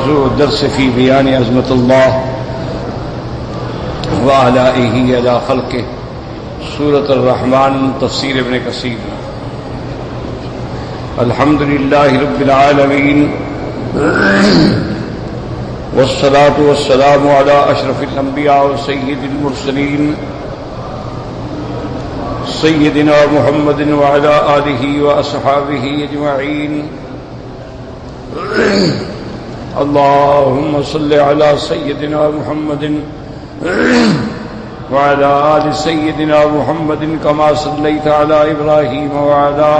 موضوع الدرس في بيان عظمة الله وآلائه على خلقه سورة الرحمن تفسير ابن كثير. الحمد لله رب العالمين والصلاة والسلام على أشرف الأنبياء وسيد المرسلين سيدنا محمد وعلى آله وأصحابه أجمعين. اللهم صل على سيدنا محمد وعلى آل سيدنا محمد كما صليت على إبراهيم وعلى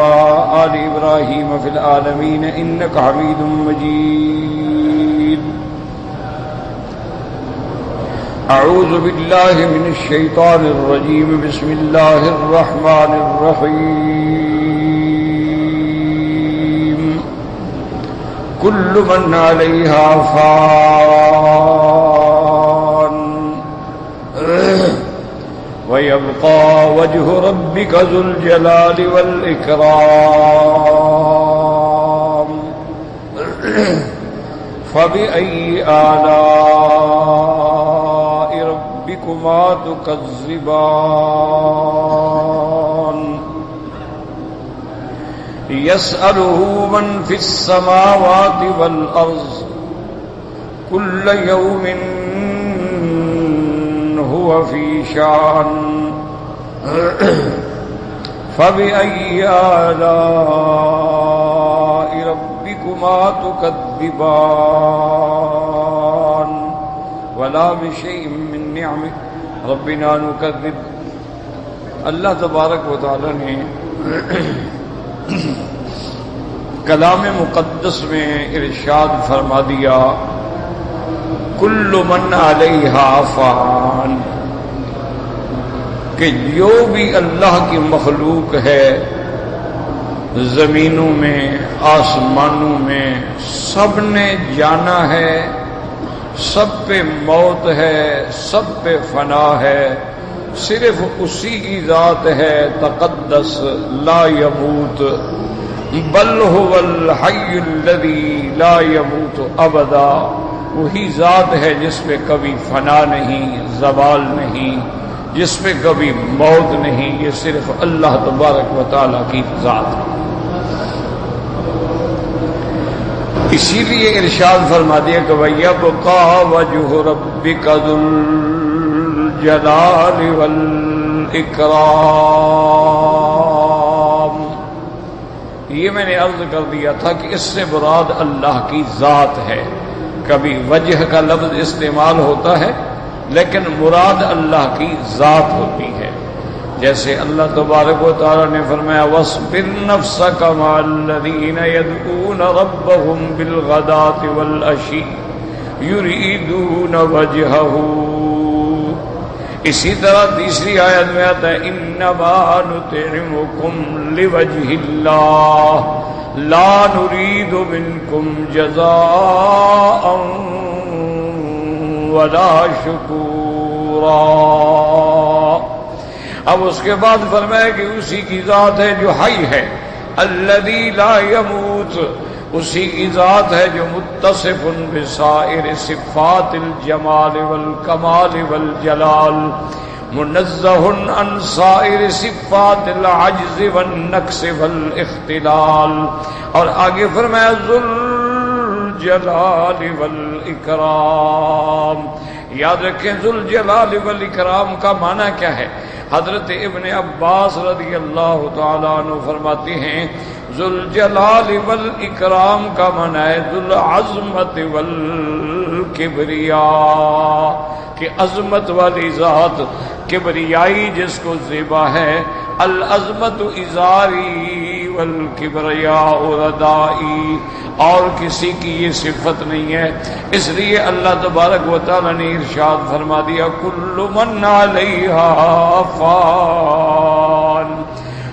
آل إبراهيم في العالمين إنك حميد مجيد. أعوذ بالله من الشيطان الرجيم. بسم الله الرحمن الرحيم. كل من عليها فان ويبقى وجه ربك ذو الجلال والإكرام. فبأي آلاء ربكما تكذبان. يسأله من في السماوات والأرض كل يوم هو في شأن. فبأي آلاء ربكما تكذبان. ولا بشيء من نعمة ربنا نكذب. اللہ تبارک و تعالی نے کلام مقدس میں ارشاد فرما دیا کل من علیہا فان، کہ جو بھی اللہ کی مخلوق ہے زمینوں میں آسمانوں میں سب نے جانا ہے، سب پہ موت ہے، سب پہ فنا ہے، صرف اسی کی ذات ہے تقدس لا يموت بل هو الحی الذی لا يموت ابدا. وہی ذات ہے جس پہ کبھی فنا نہیں، زوال نہیں، جس پہ کبھی موت نہیں. یہ صرف اللہ تبارک و تعالی کی ذات ہے. اسی لیے ارشاد فرما دیا کہ وَيَبْقَى وَجْهُ رَبِّكَ ذُو الجلال والإکرام. یہ میں نے عرض کر دیا تھا کہ اس سے مراد اللہ کی ذات ہے. کبھی وجہ کا لفظ استعمال ہوتا ہے لیکن مراد اللہ کی ذات ہوتی ہے. جیسے اللہ تبارک و تعالی نے فرمایا وَاصْبِرْ نَفْسَكَ مَعَ الَّذِينَ يَدْعُونَ رَبَّهُمْ بِالْغَدَاةِ وَالْعَشِيِّ يُرِيدُونَ وَجْهَهُ. اسی طرح تیسری آیت میں آتا ہے انما نطعمکم لوجہ اللہ لا نرید منکم جزاء ولا شکورا. اب اس کے بعد فرمایا کہ اسی کی ذات ہے جو حی ہے الذی لا يموت، اسی کی ذات ہے جو متصف بسائر صفات الجمال والکمال والجلال، منزہ عن سائر صفات العجز والنقص والاختلال. اور آگے فرمایا ذو الجلال والاکرام. یاد رکھیں ذو الجلال والاکرام کا معنی کیا ہے؟ حضرت ابن عباس رضی اللہ تعالیٰ عنہ فرماتے ہیں ذو الجلال والاکرام کا معنی ہے ذو العظمت والکبریاء، کہ عظمت والی ذات، کبریائی جس کو زیبا ہے. العظمت ازاری والکبریاء ردائی، اور کسی کی یہ صفت نہیں ہے. اس لیے اللہ تبارک و تعالی نے ارشاد فرما دیا کل من علیہا فان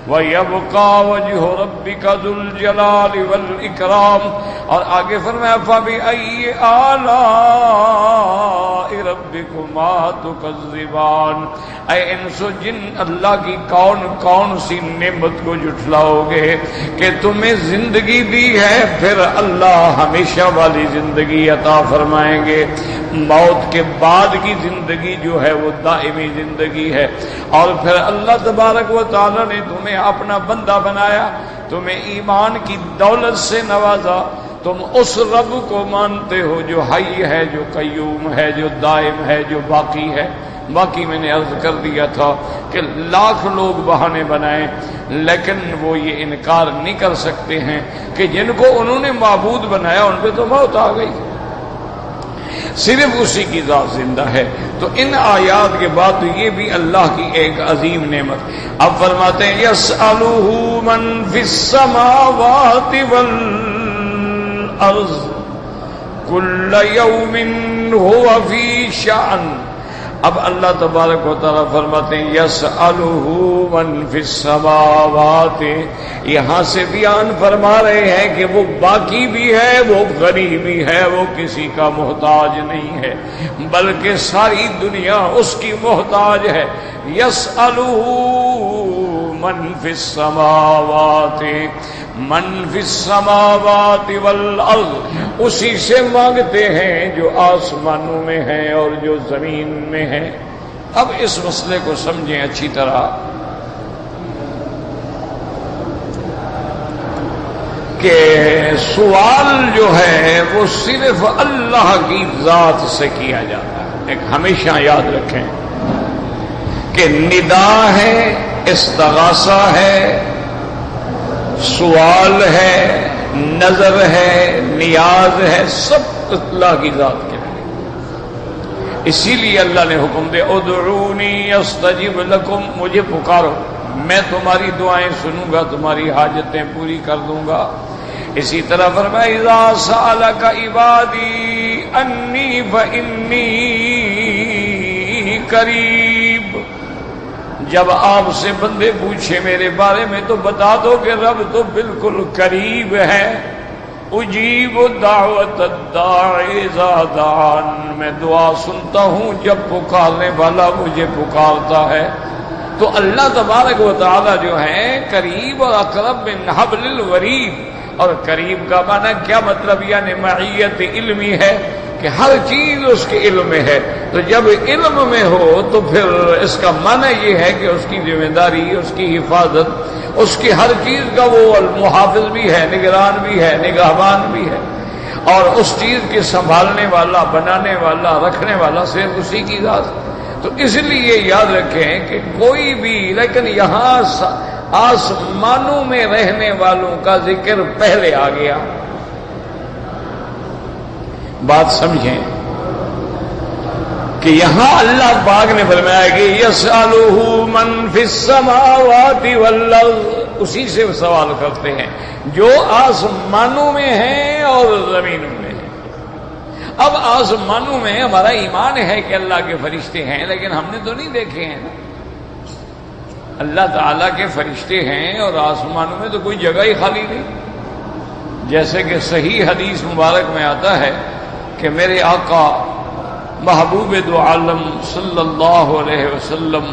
وَيَبْقَى وَجْهُ رَبِّكَ ذُو الْجَلَالِ وَالْإِكْرَامِ. اور آگے فرمایا فَبِأَيِّ آلَاءِ ربکما تکذبان، اے انس و جن، اللہ کی کون سی نعمت کو جھٹلاؤ گے کہ تمہیں زندگی دی ہے، پھر اللہ ہمیشہ والی زندگی عطا فرمائیں گے۔ موت کے بعد کی زندگی جو ہے وہ دائمی زندگی ہے، اور پھر اللہ تبارک و تعالی نے تمہیں اپنا بندہ بنایا، تمہیں ایمان کی دولت سے نوازا، تم اس رب کو مانتے ہو جو حی ہے، جو قیوم ہے، جو دائم ہے، جو باقی ہے۔ باقی میں نے عرض کر دیا تھا کہ لاکھ لوگ بہانے بنائیں، لیکن وہ یہ انکار نہیں کر سکتے ہیں کہ جن کو انہوں نے معبود بنایا ان پہ تو موت آ گئی، صرف اسی کی ذات زندہ ہے۔ تو ان آیات کے بعد یہ بھی اللہ کی ایک عظیم نعمت۔ اب فرماتے ہیں یسألہ من فی السماوات والارض کل یوم هو فی شأن۔ اب اللہ تبارک و تعالیٰ فرماتے ہیں یسألہ من فی السماوات، یہاں سے بیان فرما رہے ہیں کہ وہ باقی بھی ہے، وہ غنی بھی ہے، وہ کسی کا محتاج نہیں ہے، بلکہ ساری دنیا اس کی محتاج ہے۔ یسألہ من فی السماوات، من فی السماوات والارض، اسی سے مانگتے ہیں جو آسمانوں میں ہے اور جو زمین میں ہے۔ اب اس مسئلے کو سمجھیں اچھی طرح کہ سوال جو ہے وہ صرف اللہ کی ذات سے کیا جاتا ہے۔ ایک ہمیشہ یاد رکھیں کہ ندا ہے، استغاثہ ہے، سوال ہے، نظر ہے، نیاز ہے، سب اللہ کی ذات کے لیے۔ اسی لیے اللہ نے حکم دے ادعونی استجب لکم، مجھے پکارو میں تمہاری دعائیں سنوں گا، تمہاری حاجتیں پوری کر دوں گا۔ اسی طرح فرمایا اذا سألک عبادی انی فانی قریب، جب آپ سے بندے پوچھے میرے بارے میں تو بتا دو کہ رب تو بالکل قریب ہے۔ اجیب دعوت الداعی اذا دعان، میں دعا سنتا ہوں جب پکارنے والا مجھے پکارتا ہے۔ تو اللہ تبارک و تعالی جو ہیں قریب اور اقرب من حبل الورید، اور قریب کا معنی کیا مطلب؟ یعنی معیت علمی ہے کہ ہر چیز اس کے علم میں ہے۔ تو جب علم میں ہو تو پھر اس کا معنی یہ ہے کہ اس کی ذمہ داری، اس کی حفاظت، اس کی ہر چیز کا وہ المحافظ بھی ہے، نگران بھی ہے، نگہبان بھی ہے، اور اس چیز کے سنبھالنے والا، بنانے والا، رکھنے والا صرف اسی کی ذات۔ تو اس لیے یاد رکھیں کہ کوئی بھی، لیکن یہاں آسمانوں میں رہنے والوں کا ذکر پہلے آ گیا۔ بات سمجھیں کہ یہاں اللہ پاک نے فرمایا کہ یسألہ من فی السماوات والارض، اسی سے سوال کرتے ہیں جو آسمانوں میں ہیں اور زمینوں میں ہیں۔ اب آسمانوں میں ہمارا ایمان ہے کہ اللہ کے فرشتے ہیں، لیکن ہم نے تو نہیں دیکھے ہیں نا۔ اللہ تعالیٰ کے فرشتے ہیں اور آسمانوں میں تو کوئی جگہ ہی خالی نہیں۔ جیسے کہ صحیح حدیث مبارک میں آتا ہے کہ میرے آقا محبوب دو عالم صلی اللہ علیہ وسلم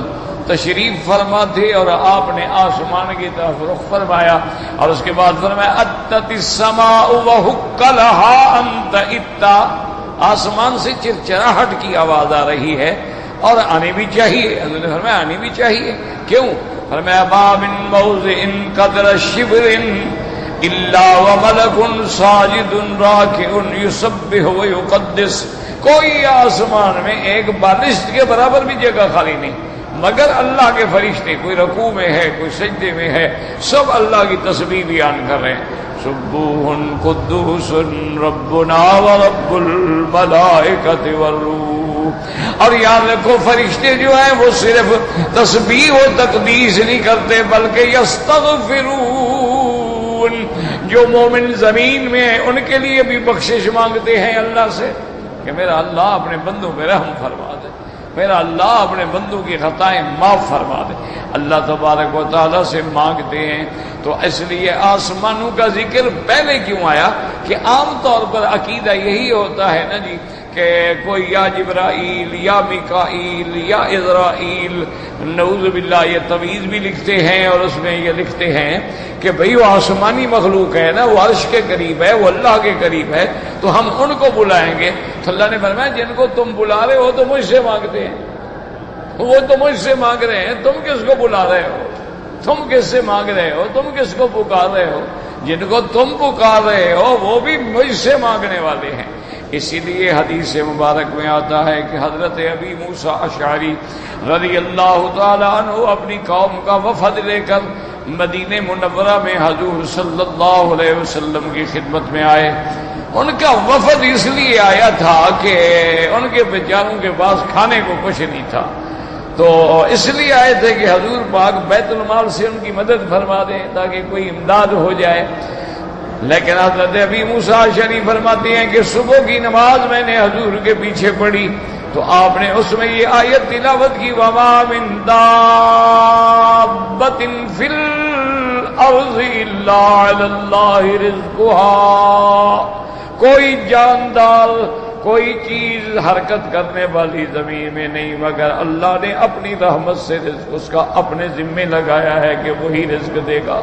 تشریف فرما تھے اور آپ نے آسمان کی طرف رخ فرمایا اور اس کے بعد فرمایا اتت السماء وحق لها ان تئتا، آسمان سے چرچراہٹ کی آواز آ رہی ہے اور آنی بھی چاہیے۔ حضرت نے فرمایا آنی بھی چاہیے، کیوں؟ فرمایا ما من موضع قدر شبر الا وملک ساجد راکع یسبح ویقدس، کوئی آسمان میں ایک بالشت کے برابر بھی جگہ خالی نہیں، مگر اللہ کے فرشتے، کوئی رکوع میں ہے، کوئی سجدے میں ہے، سب اللہ کی تسبیح بیان کر رہے ہیں۔ سبوح قدوس ربنا ورب الملائکۃ والروح۔ اور یاد رکھو فرشتے جو ہیں وہ صرف تسبیح و تقدیس نہیں کرتے بلکہ یستغفرون، جو مومن زمین میں ہیں ان کے لیے بھی بخشش مانگتے ہیں اللہ سے کہ میرا اللہ اپنے بندوں پہ رحم فرما دے، میرا اللہ اپنے بندوں کی خطائیں معاف فرما دے۔ اللہ تبارک و تعالیٰ سے مانگتے ہیں۔ تو اس لیے آسمانوں کا ذکر پہلے کیوں آیا کہ عام طور پر عقیدہ یہی ہوتا ہے نا جی کہ کوئی یا جبرائیل یا میکائیل یا اسرائیل، نعوذ باللہ یہ تویز بھی لکھتے ہیں، اور اس میں یہ لکھتے ہیں کہ بھئی وہ آسمانی مخلوق ہے نا، وہ عرش کے قریب ہے، وہ اللہ کے قریب ہے، تو ہم ان کو بلائیں گے۔ تو اللہ نے فرمایا جن کو تم بلا رہے ہو تو مجھ سے مانگتے ہیں، وہ تو مجھ سے مانگ رہے ہیں، تم کس کو بلا رہے ہو؟ تم کس سے مانگ رہے ہو؟ تم کس کو پکار رہے ہو؟ جن کو تم پکار رہے ہو وہ بھی مجھ سے مانگنے والے ہیں۔ اسی لیے حدیث مبارک میں آتا ہے کہ حضرت ابی موسیٰ اشعری رضی اللہ تعالی عنہ اپنی قوم کا وفد لے کر مدینہ منورہ میں حضور صلی اللہ علیہ وسلم کی خدمت میں آئے۔ ان کا وفد اس لیے آیا تھا کہ ان کے بیچاروں کے پاس کھانے کو کچھ نہیں تھا، تو اس لیے آئے تھے کہ حضور پاک بیت المال سے ان کی مدد فرما دیں تاکہ کوئی امداد ہو جائے۔ لیکن حضرت ابی موسیٰ اشعری فرماتے ہیں کہ صبح کی نماز میں نے حضور کے پیچھے پڑھی تو آپ نے اس میں یہ آیت تلاوت کی، وَمَا مِن دَابَّةٍ فِي الْأَرْضِ إِلَّا عَلَى اللَّهِ رِزْقُهَا، کوئی جاندار، کوئی چیز حرکت کرنے والی زمین میں نہیں مگر اللہ نے اپنی رحمت سے رزق اس کا اپنے ذمے لگایا ہے کہ وہی رزق دے گا۔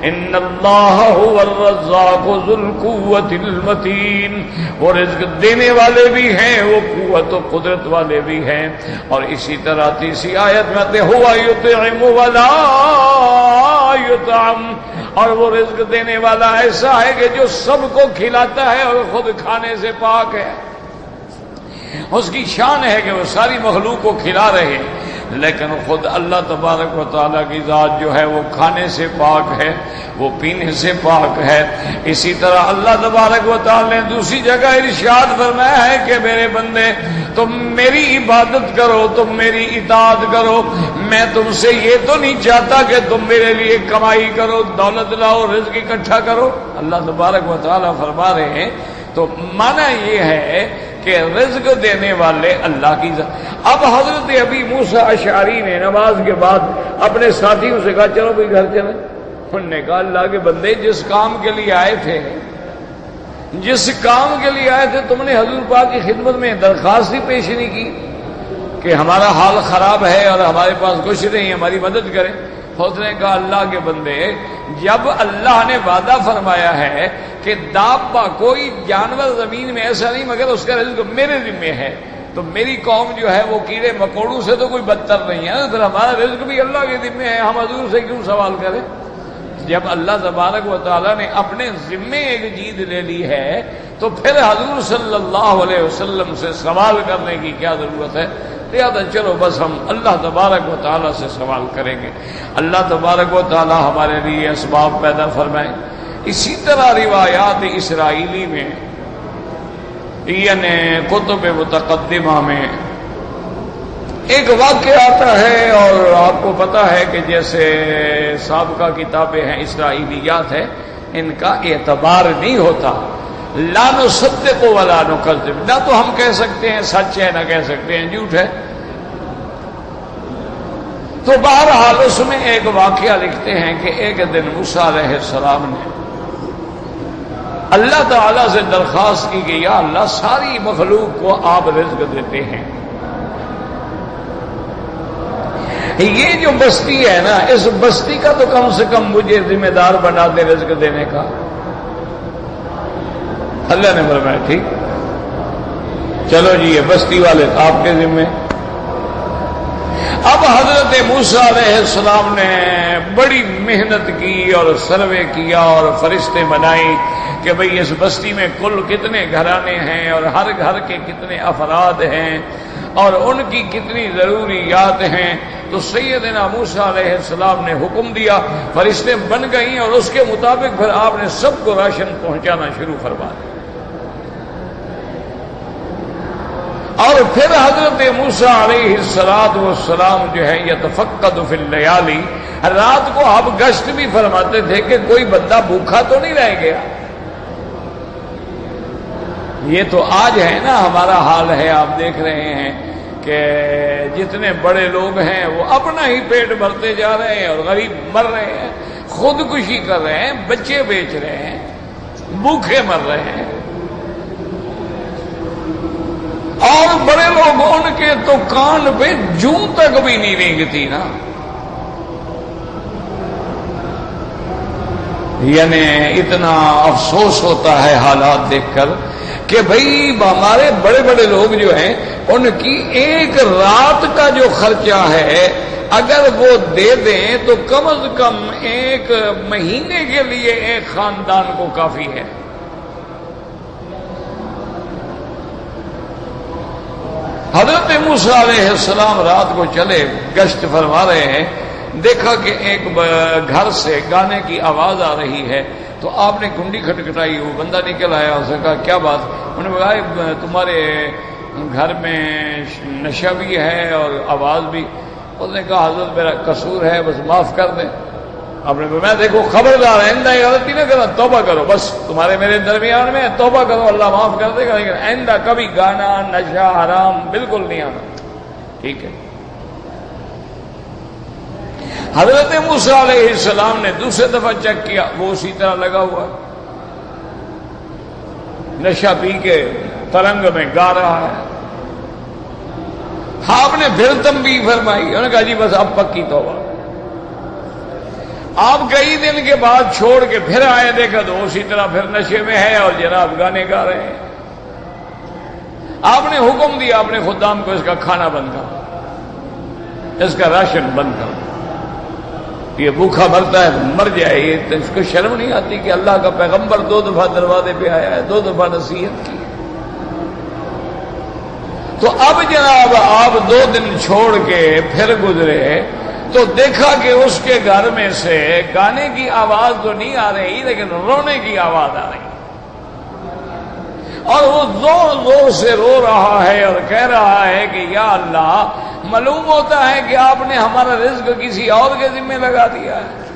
ان اللہ هو الرزاق ذو القوة المتین، وہ رزق دینے والے بھی ہیں، وہ قوت و قدرت والے بھی ہیں۔ اور اسی طرح تیسری آیت میں آتے هو یطعم ولا یطعم، اور وہ رزق دینے والا ایسا ہے کہ جو سب کو کھلاتا ہے اور خود کھانے سے پاک ہے۔ اس کی شان ہے کہ وہ ساری مخلوق کو کھلا رہے، لیکن خود اللہ تبارک و تعالیٰ کی ذات جو ہے وہ کھانے سے پاک ہے، وہ پینے سے پاک ہے۔ اسی طرح اللہ تبارک و تعالیٰ نے دوسری جگہ ارشاد فرمایا ہے کہ میرے بندے تم میری عبادت کرو، تم میری اطاعت کرو، میں تم سے یہ تو نہیں چاہتا کہ تم میرے لیے کمائی کرو، دولت لاؤ، رزق اکٹھا کرو۔ اللہ تبارک و تعالیٰ فرما رہے ہیں، تو معنی یہ ہے کہ رزق دینے والے اللہ کی ذات۔ اب حضرت ابی موسیٰ اشعری نے نماز کے بعد اپنے ساتھیوں سے کہا چلو بھائی گھر چلیں۔ انہوں نے کہا اللہ کے بندے جس کام کے لیے آئے تھے، جس کام کے لیے آئے تھے تم نے حضور پاک کی خدمت میں درخواست ہی پیش نہیں کی کہ ہمارا حال خراب ہے اور ہمارے پاس کچھ نہیں، ہماری مدد کریں۔ اس نے کہا اللہ کے بندے جب اللہ نے وعدہ فرمایا ہے کہ دابہ کوئی جانور زمین میں ایسا نہیں مگر اس کا رزق میرے ذمے ہے، تو میری قوم جو ہے وہ کیڑے مکوڑوں سے تو کوئی بدتر نہیں ہے، پھر ہمارا رزق بھی اللہ کے ذمے ہے، ہم حضور سے کیوں سوال کریں؟ جب اللہ تبارک و تعالیٰ نے اپنے ذمے ایک چیز لے لی ہے تو پھر حضور صلی اللہ علیہ وسلم سے سوال کرنے کی کیا ضرورت ہے؟ لہذا چلو بس ہم اللہ تبارک و تعالیٰ سے سوال کریں گے، اللہ تبارک و تعالیٰ ہمارے لیے اسباب پیدا فرمائیں۔ اسی طرح روایات اسرائیلی میں یعنی کتب متقدمہ میں ایک واقعہ آتا ہے، اور آپ کو پتا ہے کہ جیسے سابقہ کتابیں ہیں اسرائیلیات ہیں، ان کا اعتبار نہیں ہوتا، لا نصدق ولا نکذب، نہ تو ہم کہہ سکتے ہیں سچ ہے نہ کہہ سکتے ہیں جھوٹ ہے۔ تو بہرحال اس میں ایک واقعہ لکھتے ہیں کہ ایک دن موسیٰ علیہ السلام نے اللہ تعالیٰ سے درخواست کی کہ یا اللہ ساری مخلوق کو آپ رزق دیتے ہیں، یہ جو بستی ہے نا اس بستی کا تو کم سے کم مجھے ذمہ دار بنا دے رزق دینے کا۔ اللہ نے فرمایا ٹھیک، چلو جی یہ بستی والے آپ کے ذمے۔ اب حضرت موسیٰ علیہ السلام نے بڑی محنت کی اور سروے کیا اور فرشتے بنائی کہ بھئی اس بستی میں کل کتنے گھرانے ہیں اور ہر گھر کے کتنے افراد ہیں اور ان کی کتنی ضروریات ہیں۔ تو سیدنا موسیٰ علیہ السلام نے حکم دیا، فرشتے بن گئیں اور اس کے مطابق پھر آپ نے سب کو راشن پہنچانا شروع فرما دیا۔ اور پھر حضرت موسیٰ علیہ السلام جو ہے یتفقد فی اللیالی، رات کو آپ گشت بھی فرماتے تھے کہ کوئی بندہ بھوکا تو نہیں رہ گیا۔ یہ تو آج ہے نا ہمارا حال ہے، آپ دیکھ رہے ہیں کہ جتنے بڑے لوگ ہیں وہ اپنا ہی پیٹ بھرتے جا رہے ہیں اور غریب مر رہے ہیں، خودکشی کر رہے ہیں، بچے بیچ رہے ہیں، بھوکے مر رہے ہیں۔ اور بڑے لوگ ان کے تو کان پہ جوں تک بھی نہیں رینگتی نا. یعنی اتنا افسوس ہوتا ہے حالات دیکھ کر کہ بھئی ہمارے بڑے بڑے لوگ جو ہیں ان کی ایک رات کا جو خرچہ ہے اگر وہ دے دیں تو کم از کم ایک مہینے کے لیے ایک خاندان کو کافی ہے. حضرت موسیٰ علیہ السلام رات کو چلے گشت فرما رہے ہیں, دیکھا کہ ایک گھر سے گانے کی آواز آ رہی ہے تو آپ نے کنڈی کھٹکھٹائی, وہ بندہ نکل آیا, اس نے کہا کیا بات؟ انہوں نے کہا تمہارے گھر میں نشہ بھی ہے اور آواز بھی. اس نے کہا حضرت میرا قصور ہے, بس معاف کر دیں. آپ نے میں دیکھو خبردار آئندہ غلطی نہ کرنا, توبہ کرو, بس تمہارے میرے درمیان میں توبہ کرو, اللہ معاف کر دے گا, لیکن آئندہ کبھی گانا نشہ حرام بالکل نہیں آنا. ٹھیک ہے. حضرت موسیٰ علیہ السلام نے دوسرے دفعہ چیک کیا, وہ اسی طرح لگا ہوا, نشہ پی کے ترنگ میں گا رہا ہے. آپ نے پھر تنبیہ فرمائی, انہوں نے کہا جی بس اب پکی توبہ. آپ کئی دن کے بعد چھوڑ کے پھر آئے, دیکھا تو اسی طرح پھر نشے میں ہے اور جناب گانے گا رہے ہیں. آپ نے حکم دیا اپنے خدام کو, اس کا کھانا بند کر, اس کا راشن بند کر, یہ بھوکا مرتا ہے مر جائے. یہ اس کو شرم نہیں آتی کہ اللہ کا پیغمبر 2 دفعہ دروازے پہ آیا ہے, 2 دفعہ نصیحت کی. تو اب جناب آپ 2 دن چھوڑ کے پھر گزرے تو دیکھا کہ اس کے گھر میں سے گانے کی آواز تو نہیں آ رہی لیکن رونے کی آواز آ رہی, اور وہ زور زور سے رو رہا ہے اور کہہ رہا ہے کہ یا اللہ, معلوم ہوتا ہے کہ آپ نے ہمارا رزق کسی اور کے ذمہ لگا دیا ہے.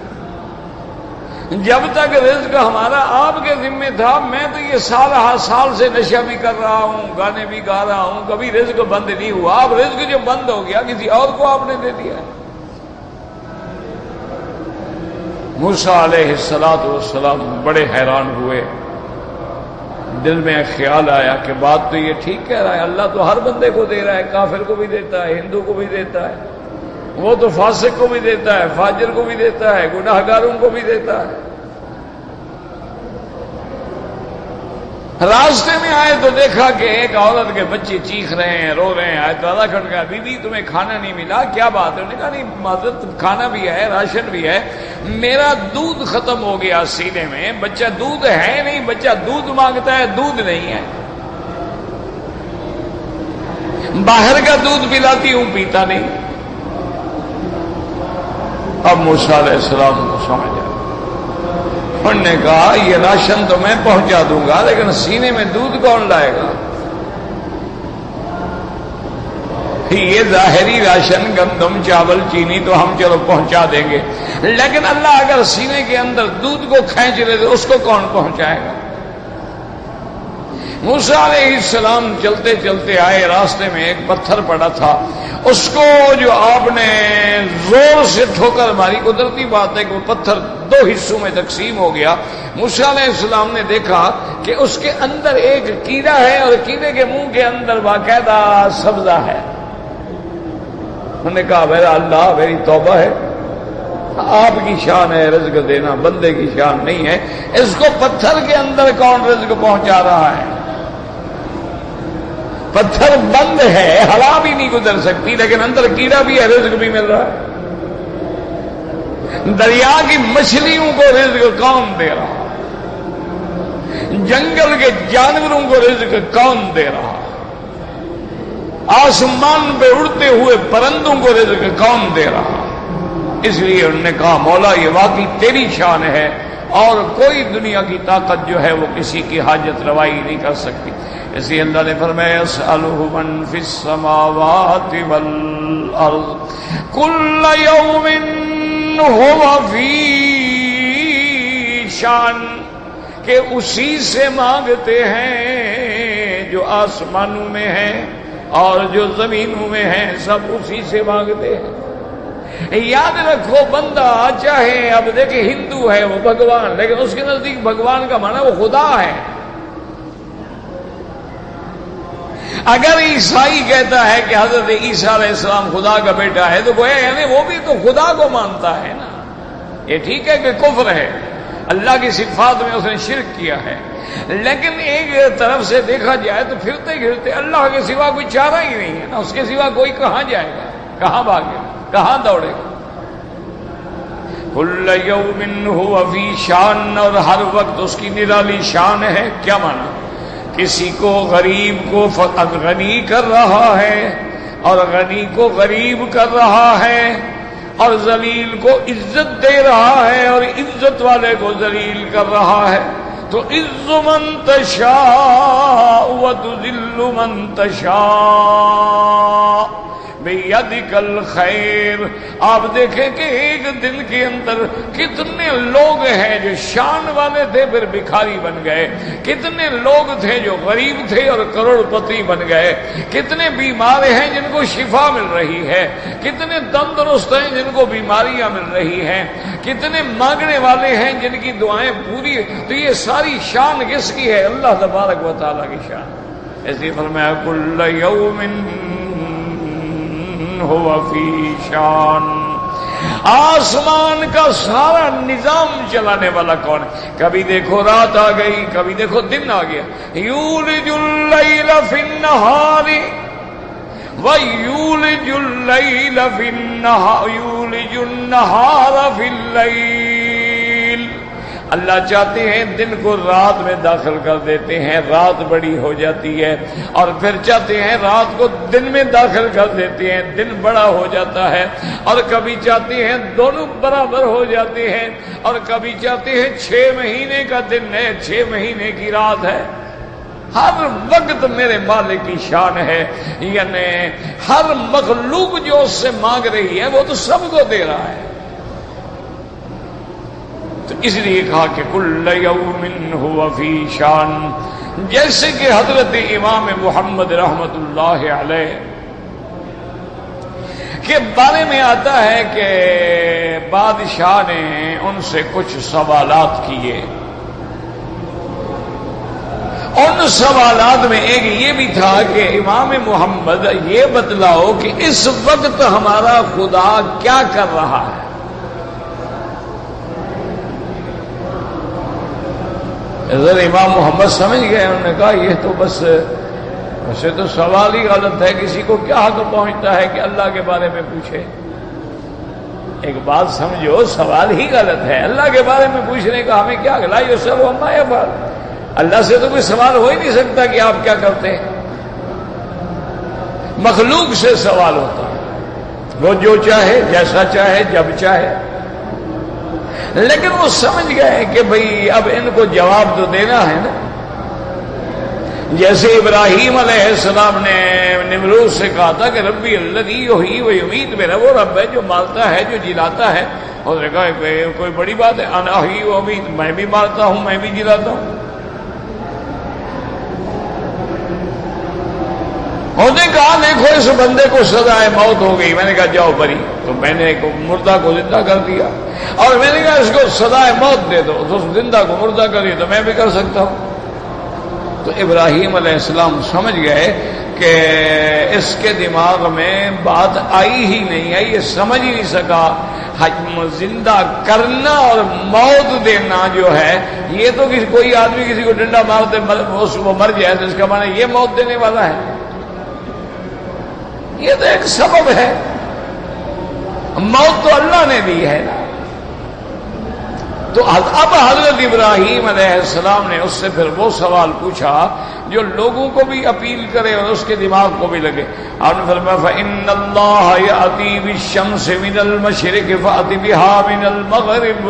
جب تک رزق ہمارا آپ کے ذمہ تھا میں تو یہ سال سے نشہ بھی کر رہا ہوں, گانے بھی گا رہا ہوں, کبھی رزق بند نہیں ہوا. اب رزق جو بند ہو گیا کسی اور کو آپ نے دے دیا. موسیٰ علیہ السلام بڑے حیران ہوئے. دل میں خیال آیا کہ بات تو یہ ٹھیک کہہ رہا ہے, اللہ تو ہر بندے کو دے رہا ہے, کافر کو بھی دیتا ہے, ہندو کو بھی دیتا ہے, وہ تو فاسق کو بھی دیتا ہے, فاجر کو بھی دیتا ہے, گناہگاروں کو بھی دیتا ہے. راستے میں آئے تو دیکھا کہ ایک عورت کے بچے چیخ رہے ہیں, رو رہے ہیں. آئے تو آدھا کھٹ گیا, بی بی تمہیں کھانا نہیں ملا, کیا بات ہے؟ انہوں نے کہا نہیں معذرت, کھانا بھی ہے, راشن بھی ہے, میرا دودھ ختم ہو گیا سینے میں. بچہ دودھ ہے نہیں, بچہ دودھ مانگتا ہے, دودھ نہیں ہے. باہر کا دودھ پلاتی ہوں, پیتا نہیں. اب موسیٰ علیہ السلام کو سمجھ آیا. انہوں نے کہا یہ راشن تو میں پہنچا دوں گا لیکن سینے میں دودھ کون لائے گا؟ یہ ظاہری راشن گندم چاول چینی تو ہم چلو پہنچا دیں گے, لیکن اللہ اگر سینے کے اندر دودھ کو کھینچ لے تو اس کو کون پہنچائے گا؟ موسیٰ علیہ السلام چلتے چلتے آئے, راستے میں ایک پتھر پڑا تھا, اس کو جو آپ نے زور سے ٹھوکر ماری, قدرتی بات ہے کہ وہ پتھر 2 حصوں میں تقسیم ہو گیا. موسیٰ علیہ السلام نے دیکھا کہ اس کے اندر ایک کیڑا ہے اور کیڑے کے منہ کے اندر باقاعدہ سبزہ ہے. انہوں نے کہا میرا اللہ, میری توبہ ہے, آپ کی شان ہے رزق دینا, بندے کی شان نہیں ہے. اس کو پتھر کے اندر کون رزق پہنچا رہا ہے؟ پتھر بند ہے, ہوا بھی نہیں گزر سکتی, لیکن اندر کیڑا بھی ہے, رزق بھی مل رہا ہے. دریا کی مچھلیوں کو رزق کون دے رہا؟ جنگل کے جانوروں کو رزق کون دے رہا؟ آسمان پہ اڑتے ہوئے پرندوں کو رزق کون دے رہا؟ اس لیے انہوں نے کہا مولا یہ واقعی تیری شان ہے اور کوئی دنیا کی طاقت جو ہے وہ کسی کی حاجت روائی نہیں کر سکتی. اس لیے اللہ نے فرمایا یسألہ من فی السماوات والارض کل یوم ہوا فی شان, کہ اسی سے مانگتے ہیں جو آسمانوں میں ہیں اور جو زمینوں میں ہیں, سب اسی سے مانگتے ہیں. یاد رکھو بندہ چاہے اب دیکھیں ہندو ہے وہ بھگوان, لیکن اس کے نزدیک بھگوان کا معنی وہ خدا ہے. اگر عیسائی کہتا ہے کہ حضرت عیسیٰ علیہ السلام خدا کا بیٹا ہے تو گویا یعنی وہ بھی تو خدا کو مانتا ہے نا. یہ ٹھیک ہے کہ کفر ہے، اللہ کی صفات میں اس نے شرک کیا ہے، لیکن ایک طرف سے دیکھا جائے تو پھرتے گھرتے اللہ کے سوا کوئی چارہ ہی نہیں ہے نا. اس کے سوا کوئی کہاں جائے گا، کہاں بھاگے گا، کہاں دوڑے گا. کل یوم ہوا فی شان، اور ہر وقت اس کی نرالی شان ہے. کیا مانا؟ کسی کو غریب کو غنی کر رہا ہے اور غنی کو غریب کر رہا ہے، اور ذلیل کو عزت دے رہا ہے اور عزت والے کو ذلیل کر رہا ہے. تو عز من تشاء وتذل من تشاء بیدک الخیر. آپ دیکھیں کہ ایک دن کے اندر کتنے لوگ ہیں جو شان والے تھے پھر بھکاری بن گئے، کتنے لوگ تھے جو غریب تھے اور کروڑ پتی بن گئے، کتنے بیمار ہیں جن کو شفا مل رہی ہے، کتنے تندرست ہیں جن کو بیماریاں مل رہی ہیں، کتنے مانگنے والے ہیں جن کی دعائیں پوری. تو یہ ساری شان کس کی ہے؟ اللہ تبارک و تعالیٰ کی شان. ایسی فرمایا کل یوم ہوا فی شان. آسمان کا سارا نظام چلانے والا کون ہے؟ کبھی دیکھو رات آ گئی، کبھی دیکھو دن آ گیا. یولج اللیل فی النہار ویولج اللیل فی النہار یولج النہار فی اللیل. اللہ چاہتے ہیں دن کو رات میں داخل کر دیتے ہیں، رات بڑی ہو جاتی ہے، اور پھر چاہتے ہیں رات کو دن میں داخل کر دیتے ہیں، دن بڑا ہو جاتا ہے. اور کبھی چاہتے ہیں دونوں برابر ہو جاتے ہیں، اور کبھی چاہتے ہیں 6 مہینے کا دن ہے 6 مہینے کی رات ہے. ہر وقت میرے مالک کی شان ہے. یعنی ہر مخلوق جو اس سے مانگ رہی ہے وہ تو سب کو دے رہا ہے. تو اس لیے کہا کہ کل یوم ہوا فی شان. جیسے کہ حضرت امام محمد رحمت اللہ علیہ کے بارے میں آتا ہے کہ بادشاہ نے ان سے کچھ سوالات کیے. ان سوالات میں ایک یہ بھی تھا کہ امام محمد یہ بتلاؤ کہ اس وقت ہمارا خدا کیا کر رہا ہے. ادھر امام محمد سمجھ گئے، انہوں نے کہا یہ تو بس ویسے تو سوال ہی غلط ہے، کسی کو کیا حق پہنچتا ہے کہ اللہ کے بارے میں پوچھے. ایک بات سمجھو، سوال ہی غلط ہے. اللہ کے بارے میں پوچھنے کا ہمیں کیا لا یسأل عما یفعل. اللہ سے تو کوئی سوال ہو ہی نہیں سکتا کہ آپ کیا کرتے ہیں. مخلوق سے سوال ہوتا ہے، وہ جو چاہے جیسا چاہے جب چاہے. لیکن وہ سمجھ گئے کہ بھئی اب ان کو جواب تو دینا ہے نا. جیسے ابراہیم علیہ السلام نے نمرود سے کہا تھا کہ ربی الذی یحیی و یمیت، میرا وہ رب ہے جو مارتا ہے جو جلاتا ہے. اور نے کہا کوئی بڑی بات ہے، انا احیی و امیت، میں بھی مارتا ہوں میں بھی جلاتا ہوں. انہوں نے کہا دیکھو اس بندے کو سزائے موت ہو گئی. میں نے کہا جاؤ بری. تو میں نے ایک مردہ کو زندہ کر دیا، اور میں نے کہا اس کو سزائے موت دے دو. تو اس زندہ کو مردہ کر دیا تو میں بھی کر سکتا ہوں. تو ابراہیم علیہ السلام سمجھ گئے کہ اس کے دماغ میں بات آئی ہی نہیں ہے، یہ سمجھ ہی نہیں سکا. زندہ کرنا اور موت دینا جو ہے یہ تو کوئی آدمی کسی کو ڈنڈا مارتے وہ مر جائے تو اس کا معنی یہ موت دینے والا ہے. یہ تو ایک سبب ہے، موت تو اللہ نے دی ہے نا. تو اب حضرت ابراہیم علیہ السلام نے اس سے پھر وہ سوال پوچھا جو لوگوں کو بھی اپیل کرے اور اس کے دماغ کو بھی لگے. آپ نے فرمایا فَإِنَّ اللَّهَ يَأْتِي بِالشَّمْسِ مِنَ الْمَشْرِقِ فَأْتِ بِهَا مِنَ الْمَغْرِبِ،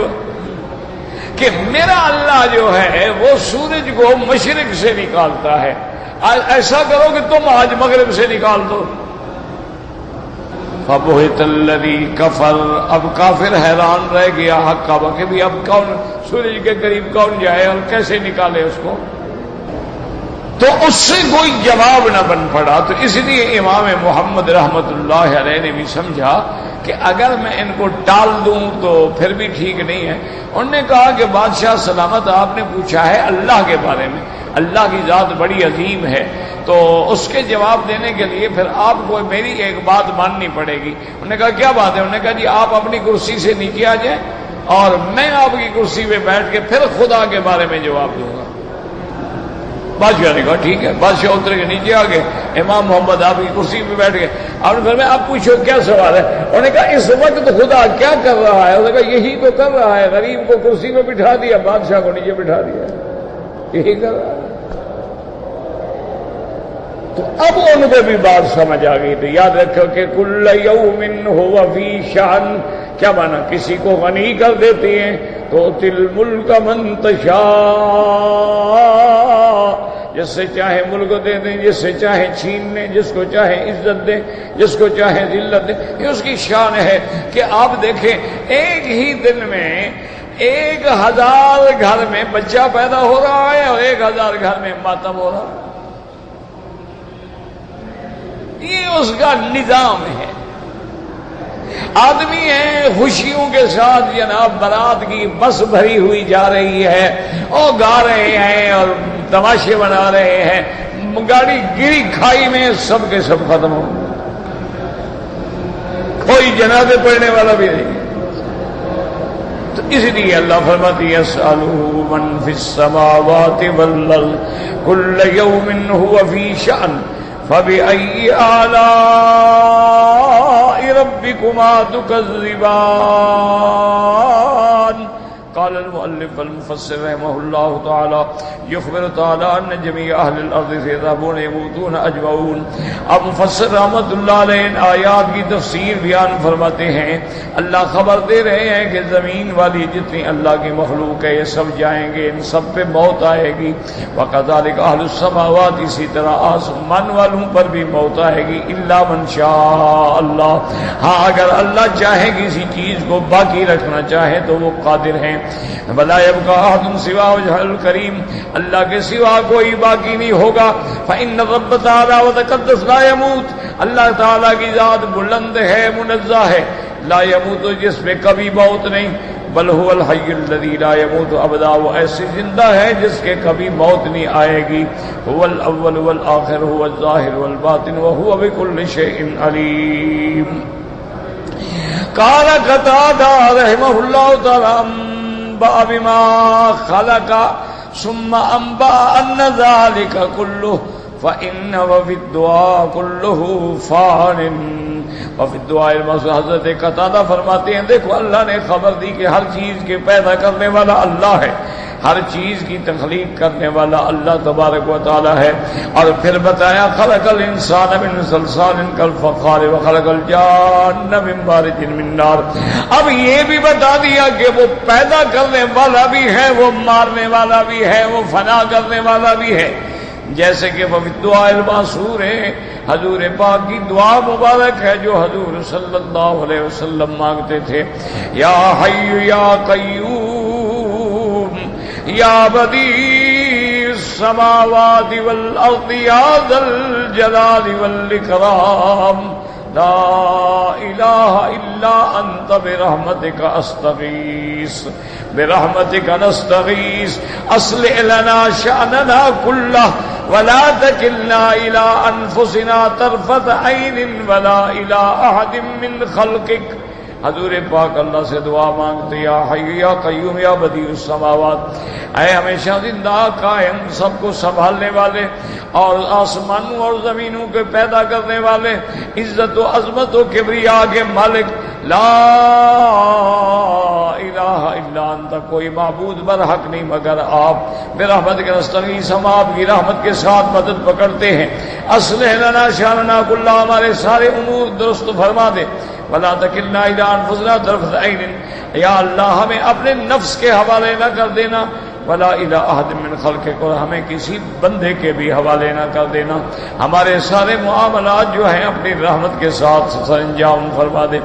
کہ میرا اللہ جو ہے وہ سورج کو مشرق سے نکالتا ہے. ایسا کرو کہ تم آج مغرب سے نکال دو. فَبُهِتَ الَّذِي كَفَرَ، اب کافر حیران رہ گیا حق کا کہ بھی اب کون سورج کے قریب کون جائے اور کیسے نکالے اس کو. تو اس سے کوئی جواب نہ بن پڑا. تو اس لیے امام محمد رحمت اللہ علیہ نے بھی سمجھا کہ اگر میں ان کو ٹال دوں تو پھر بھی ٹھیک نہیں ہے. انہوں نے کہا کہ بادشاہ سلامت آپ نے پوچھا ہے اللہ کے بارے میں، اللہ کی ذات بڑی عظیم ہے، تو اس کے جواب دینے کے لیے پھر آپ کو میری ایک بات ماننی پڑے گی. انہوں نے کہا کیا بات ہے؟ انہوں نے کہا جی آپ اپنی کرسی سے نیچے آ جائیں اور میں آپ کی کرسی پہ بیٹھ کے پھر خدا کے بارے میں جواب دوں گا. بادشاہ نے کہا ٹھیک ہے. بادشاہ اتر کے نیچے آ گئے. امام محمد آپ کی کرسی پہ بیٹھ گئے. آپ نے فرمایا آپ پوچھو کیا سوال ہے؟ انہوں نے کہا اس وقت خدا کیا کر رہا ہے؟ انہوں نے کہا یہی تو کر رہا ہے، غریب کو کرسی پہ بٹھا دیا، بادشاہ کو نیچے بٹھا دیا، یہی کر رہا ہے. تو اب ان کو بھی بات سمجھ آ گئی. تو یاد رکھو کہ کل یوم ہوا فی شان، کیا مانا؟ کسی کو غنی کر دیتی ہیں تو تل ملک من تشاء، جس سے چاہے ملک دے دیں، جس سے چاہے چھین لیں، جس کو چاہے عزت دیں، جس کو چاہے ذلت دیں. یہ اس کی شان ہے کہ آپ دیکھیں ایک ہی دن میں 1000 گھر میں بچہ پیدا ہو رہا ہے اور 1000 گھر میں ماتم ہو رہا ہے. یہ اس کا نظام ہے. آدمی ہے خوشیوں کے ساتھ جناب برات کی بس بھری ہوئی جا رہی ہے اور گا رہے ہیں اور تماشے بنا رہے ہیں، گاڑی گری کھائی میں سب کے سب ختم ہو، کوئی جنازے پڑھنے والا بھی نہیں. تو اس لیے اللہ فرماتی ہے یسألہ من فی السماوات والارض کل یوم هو فی شأن فبأي آلاء ربكما تكذبان. قال المؤلف المفسر رحمه الله تعالى يخبر تعالى ان جميع اهل الارض سيذهبون يموتون اجمعون. اب مفسر رحمت اللہ علیہ ان آیات کی تفسیر بیان فرماتے ہیں. اللہ خبر دے رہے ہیں کہ زمین والی جتنی اللہ کی مخلوق ہے یہ سب جائیں گے، ان سب پہ موت آئے گی. وكذلك اهل السماوات، اسی طرح آسمان والوں پر بھی موت آئے گی. الا من شاء اللہ، ہاں اگر اللہ چاہے کسی چیز کو باقی رکھنا چاہے تو وہ قادر ہیں. ولا يبقى احد سوى وجهه الكريم، اللہ کے سوا کوئی باقی نہیں ہوگا. فإن الرب تعالی وتقدس لا يموت، اللہ تعالی کی ذات بلند ہے، منزہ ہے. لا يموت، جس میں کبھی موت نہیں. بل هو الحي الذي لا يموت ابدا، وہ ایسی زندہ ہے جس کے کبھی موت نہیں آئے گی. هو الاول والآخر، هو الظاہر والباطن، وهو بكل شيء عليم. قال قتادہ رحمہ اللہ تعالی بما خلق ثم انبأ ان ذلك كله فإن وفي الدعاء كله فان. وفي الدعاء حضرت قتادہ فرماتے ہیں دیکھو اللہ نے خبر دی کہ ہر چیز کے پیدا کرنے والا اللہ ہے، ہر چیز کی تخلیق کرنے والا اللہ تبارک و تعالی ہے. اور پھر بتایا خلق الانسان من صلصال کالفخار وخلق الجان من مارج من نار. اب یہ بھی بتا دیا کہ وہ پیدا کرنے والا بھی ہے، وہ مارنے والا بھی ہے، وہ فنا کرنے والا بھی ہے. جیسے کہ وہ دعا الماسور ہے، حضور پاک کی دعا مبارک ہے جو حضور صلی اللہ علیہ وسلم مانگتے تھے. یا حی یا قیوم یا بدیع السماوات والارض یا ذا الجلال والاکرام لا الہ الا انت برحمتک استغیث برحمتک نستغیث اصلح لنا شأننا کلہ ولا تکلنا الى انفسنا طرفت عین ولا الى احد من خلقک. حضور پاک اللہ سے دعا مانگتے یا حی یا قیوم یا بدیع السماوات، اے ہمیشہ زندہ قائم سب کو سنبھالنے والے اور آسمانوں اور زمینوں کے پیدا کرنے والے، عزت و عظمت و کبریا کے مالک، لا الہ الا انت، کوئی معبود برحق نہیں مگر آپ. برحمتک نستغیث، ہم آپ کی رحمت کے ساتھ مدد پکڑتے ہیں. اصلح لنا شأننا کلہ، ہمارے سارے امور درست فرما دے. ولا تکلنا الی انفسنا طرفت عین، یا اللہ ہمیں اپنے نفس کے حوالے نہ کر دینا. ولا الی احد من خلقک، اور ہمیں کسی بندے کے بھی حوالے نہ کر دینا. ہمارے سارے معاملات جو ہیں اپنی رحمت کے ساتھ سر انجام فرما دے.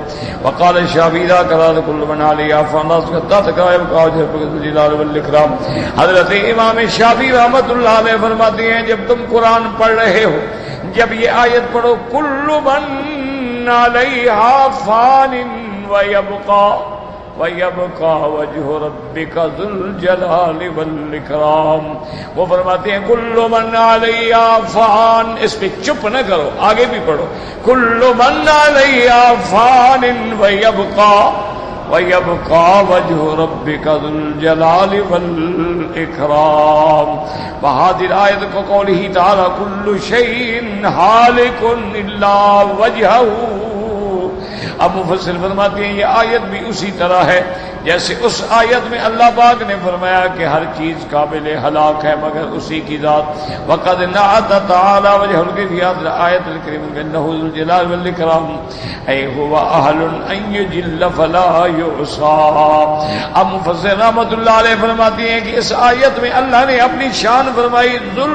وقال الشافعی اذا قرأ كل من علیہ فالناس جلال والاکرام. حضرت امام شافعی رحمت اللہ علیہ فرماتے ہیں جب تم قرآن پڑھ رہے ہو، جب یہ آیت پڑھو کل من علیہا فان ویبقا، وَيَبْقَى وَجْهُ رَبِّكَ ذُو الْجَلَالِ وَالْإِكْرَامِ۔ وہ فرماتے ہیں كُلُّ مَنْ عَلَيْهَا فَانٍ، اس پہ چپ نہ کرو، آگے بھی پڑھو، كُلُّ مَنْ عَلَيْهَا فَانٍ وَيَبْقَى وَجْهُ رَبِّكَ ذُو الْجَلَالِ وَالْإِكْرَامِ۔ بہادر آیت کو قوله تعالی كُلُّ شَيْءٍ هَالِكٌ إِلَّا وَجْهَهُ۔ اب مفسر فرماتے ہیں یہ آیت بھی اسی طرح ہے جیسے اس آیت میں اللہ پاک نے فرمایا کہ ہر چیز قابل ہلاک ہے مگر اسی کی ذات۔ وقد نعت تعالی وجہ الکیفیات آیت الکریم انہ ذو الجلال والاکرام اے هو اہل ان یجل فلا یعصى۔ اب مفسر رحمۃ اللہ علیہ فرماتے ہیں کہ اس آیت میں اللہ نے اپنی شان فرمائی ذو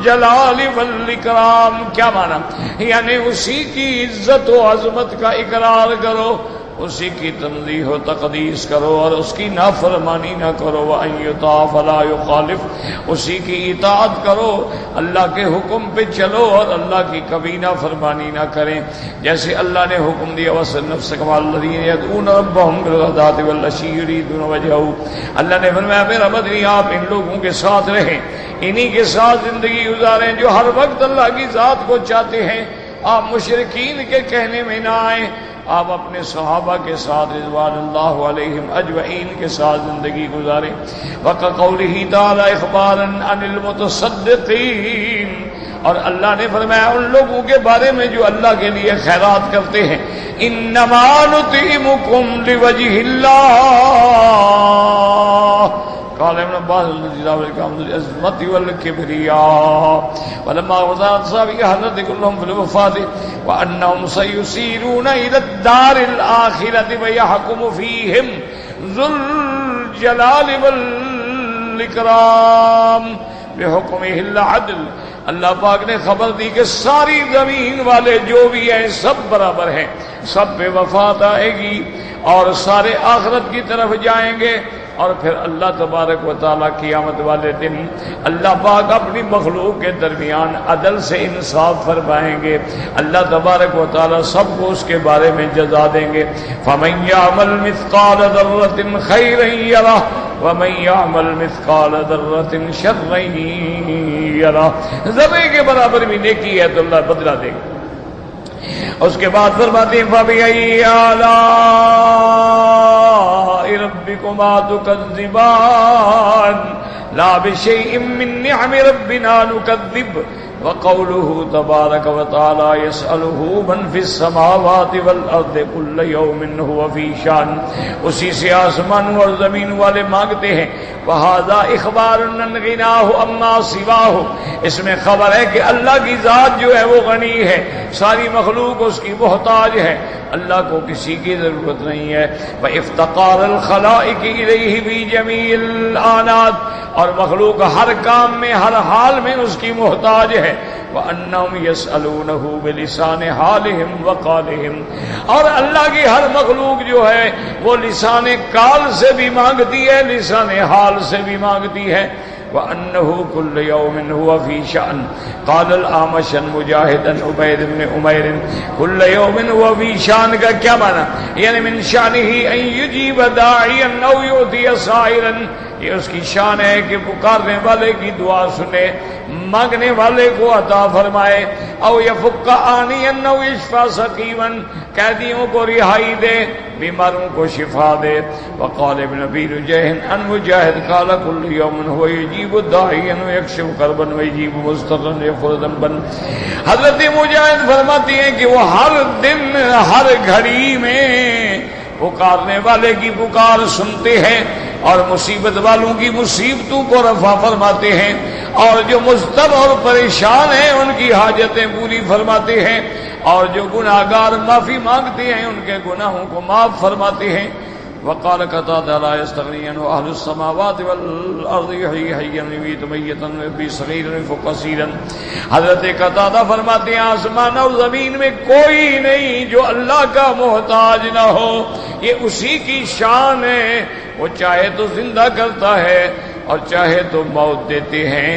جلال والاکرام، کیا معنی؟ یعنی اسی کی عزت و عظمت کا اقرار کرو، اسی کی تنزیہ و تقدیس کرو اور اس کی نافرمانی نہ کرو، وَأَن يُطَاعَ فَلَا يُخَالِفْ، اسی کی اطاعت کرو، اللہ کے حکم پہ چلو اور اللہ کی کبھی نافرمانی نہ کریں، جیسے اللہ نے حکم دیا وَاصْبِرْ نَفْسَكَ مَعَ الَّذِينَ يَدْعُونَ رَبَّهُمْ بِالْغَدَاةِ وَالْعَشِيِّ يُرِيدُونَ وَجْهَهُ۔ اللہ نے فرمایا میرا بدری آپ ان لوگوں کے ساتھ رہیں، انہی کے ساتھ زندگی گزاریں جو ہر وقت اللہ کی ذات کو چاہتے ہیں، آپ مشرکین کے کہنے میں نہ آئیں، آپ اپنے صحابہ کے ساتھ رضوان اللہ علیہم اجمعین کے ساتھ زندگی گزاریں۔ وَقَوْلِهِ تَعَالَى اخبارا عن المتصدقین، اور اللہ نے فرمایا ان لوگوں کے بارے میں جو اللہ کے لیے خیرات کرتے ہیں، انما نطعمکم لوجہ اللہ، قال ابن عباس العظمت والکبریاء ولما وضعت صحابی حضرت كلهم في الوفاة وانهم سيسيرون الى الدار الاخرة ويحكم فيهم ذو الجلال والاکرام بحکمہ العدل۔ اللہ پاک نے خبر دی کہ ساری زمین والے جو بھی ہیں سب برابر ہیں، سب پہ وفات آئے گی اور سارے آخرت کی طرف جائیں گے، اور پھر اللہ تبارک و تعالیٰ قیامت والے دن اللہ پاک اپنی مخلوق کے درمیان عدل سے انصاف فرمائیں گے، اللہ تبارک و تعالیٰ سب کو اس کے بارے میں جزا دیں گے۔ فَمَن يَعْمَلْ مِثْقَالَ ذَرَّةٍ خَيْرًا يَرَهُ وَمَن يَعْمَلْ مِثْقَالَ ذَرَّةٍ شَرًّا يَرَهُ۔ ذرے کے برابر بھی نیکی ہے تو اللہ بدلہ دے گا۔ اس کے بعد فرماتے ہیں فَبِأَيِّ آلَاءِ رَبِّكُمَا تُكَذِّبَانِ لَا بِشَيْءٍ مِّن نِّعَمِ رَبِّنَا نُكَذِّبُ۔ وَقَوْلُهُ تَبَارَكَ وَتَعَالَى يَسْأَلُهُ مَن فِي السَّمَاوَاتِ وَالْأَرْضِ كُلَّ يَوْمٍ هُوَ فِي شَأْنٍ، اسی سے آسمان اور زمین والے مانگتے ہیں۔ وَهَذَا إِخْبَارٌ عَنْ غِنَاهُ عَمَّا سِوَاهُ، اس میں خبر ہے کہ اللہ کی ذات جو ہے وہ غنی ہے، ساری مخلوق اس کی محتاج ہے، اللہ کو کسی کی ضرورت نہیں ہے۔ وَإِفْتِقَارَ الْخَلَائِقِ إِلَيْهِ فِي جَمِيعِ الْآنَاتِ، اور مخلوق ہر کام میں ہر حال میں اس کی محتاج ہے۔ وَأَنَّهُمْ يَسْأَلُونَهُ بِلِسَانِ حَالِهِمْ وَقَالِهِمْ، اور اللہ کی ہر مخلوق جو ہے وہ لسان قال سے بھی مانگتی ہے، لسان حال سے بھی مانگتی ہے۔ وَأَنَّهُ كُلَّ يَوْمٍ هُوَ فِي شَأْنٍ قَالَ الْأَعْمَشُ مُجَاهِدٌ عُبَيْدُ بن عُمَيْرٍ كُلَّ يَوْمٍ هُوَ فِي شَأْنٍ کا کیا معنی؟ یعنی من شأنه أن يجيب داعيا أو يعطي سائلا، یہ اس کی شان ہے کہ پکارنے والے کی دعا سنے، مانگنے والے کو عطا فرمائے، او یفک آنیا او یشفی سقیما، قیدیوں کو رہائی دے، بیماروں کو شفا دے۔ وقال ابن ابی رجیح عن مجاہد قال کل یوم هو یجیب الداعی ویکشف کربا ویجیب مضطرا یغفر ذنبا۔ حضرت مجاہد فرماتی ہیں کہ وہ ہر دن ہر گھڑی میں پکارنے والے کی پکار سنتے ہیں اور مصیبت والوں کی مصیبتوں کو رفع فرماتے ہیں، اور جو مضطر اور پریشان ہیں ان کی حاجتیں پوری فرماتے ہیں، اور جو گناہگار معافی مانگتے ہیں ان کے گناہوں کو معاف فرماتے ہیں۔ وقال قتادہ لا يستغني عنه اهل السماوات والارض يحيي حيا ويميت ميتا ويحيي صغيرا ويفوق كثيرا۔ حضرت قتادہ فرماتے ہیں آسمان اور زمین میں کوئی نہیں جو اللہ کا محتاج نہ ہو، یہ اسی کی شان ہے، وہ چاہے تو زندہ کرتا ہے اور چاہے تو موت دیتے ہیں،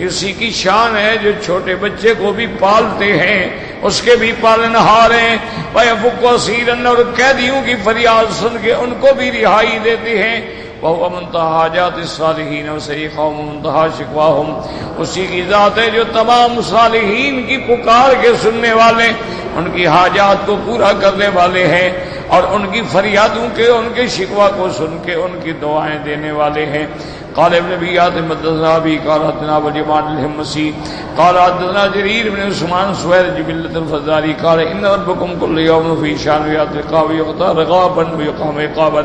اسی کی شان ہے جو چھوٹے بچے کو بھی پالتے ہیں اس کے بھی پالنہار ہیں، وَيَفُكُّ أَسِيرًا اور قیدیوں کی فریاد سن کے ان کو بھی رہائی دیتے ہیں، وَهُوَ مُنْتَهَى حَاجَاتِ الصَّالِحِينَ وَسَيِّ قَوْمٌ مُنْتَهَى شِكْوَاهُمْ، اسی کی ذات ہے جو تمام صالحین کی پکار کے سننے والے، ان کی حاجات کو پورا کرنے والے ہیں، اور ان کی فریادوں کے، ان کے شکوہ کو سن کے ان کی دعائیں دینے والے ہیں۔ قال ابن ابي حاتم حدثنا ابي قال حدثنا ابو اليمان الهمسي قال حدثنا جرير بن عثمان سوير جبلة الفزاري قال ان ربكم كل يوم في شان يطلقا ويقطع رقابا ويقام عقابا،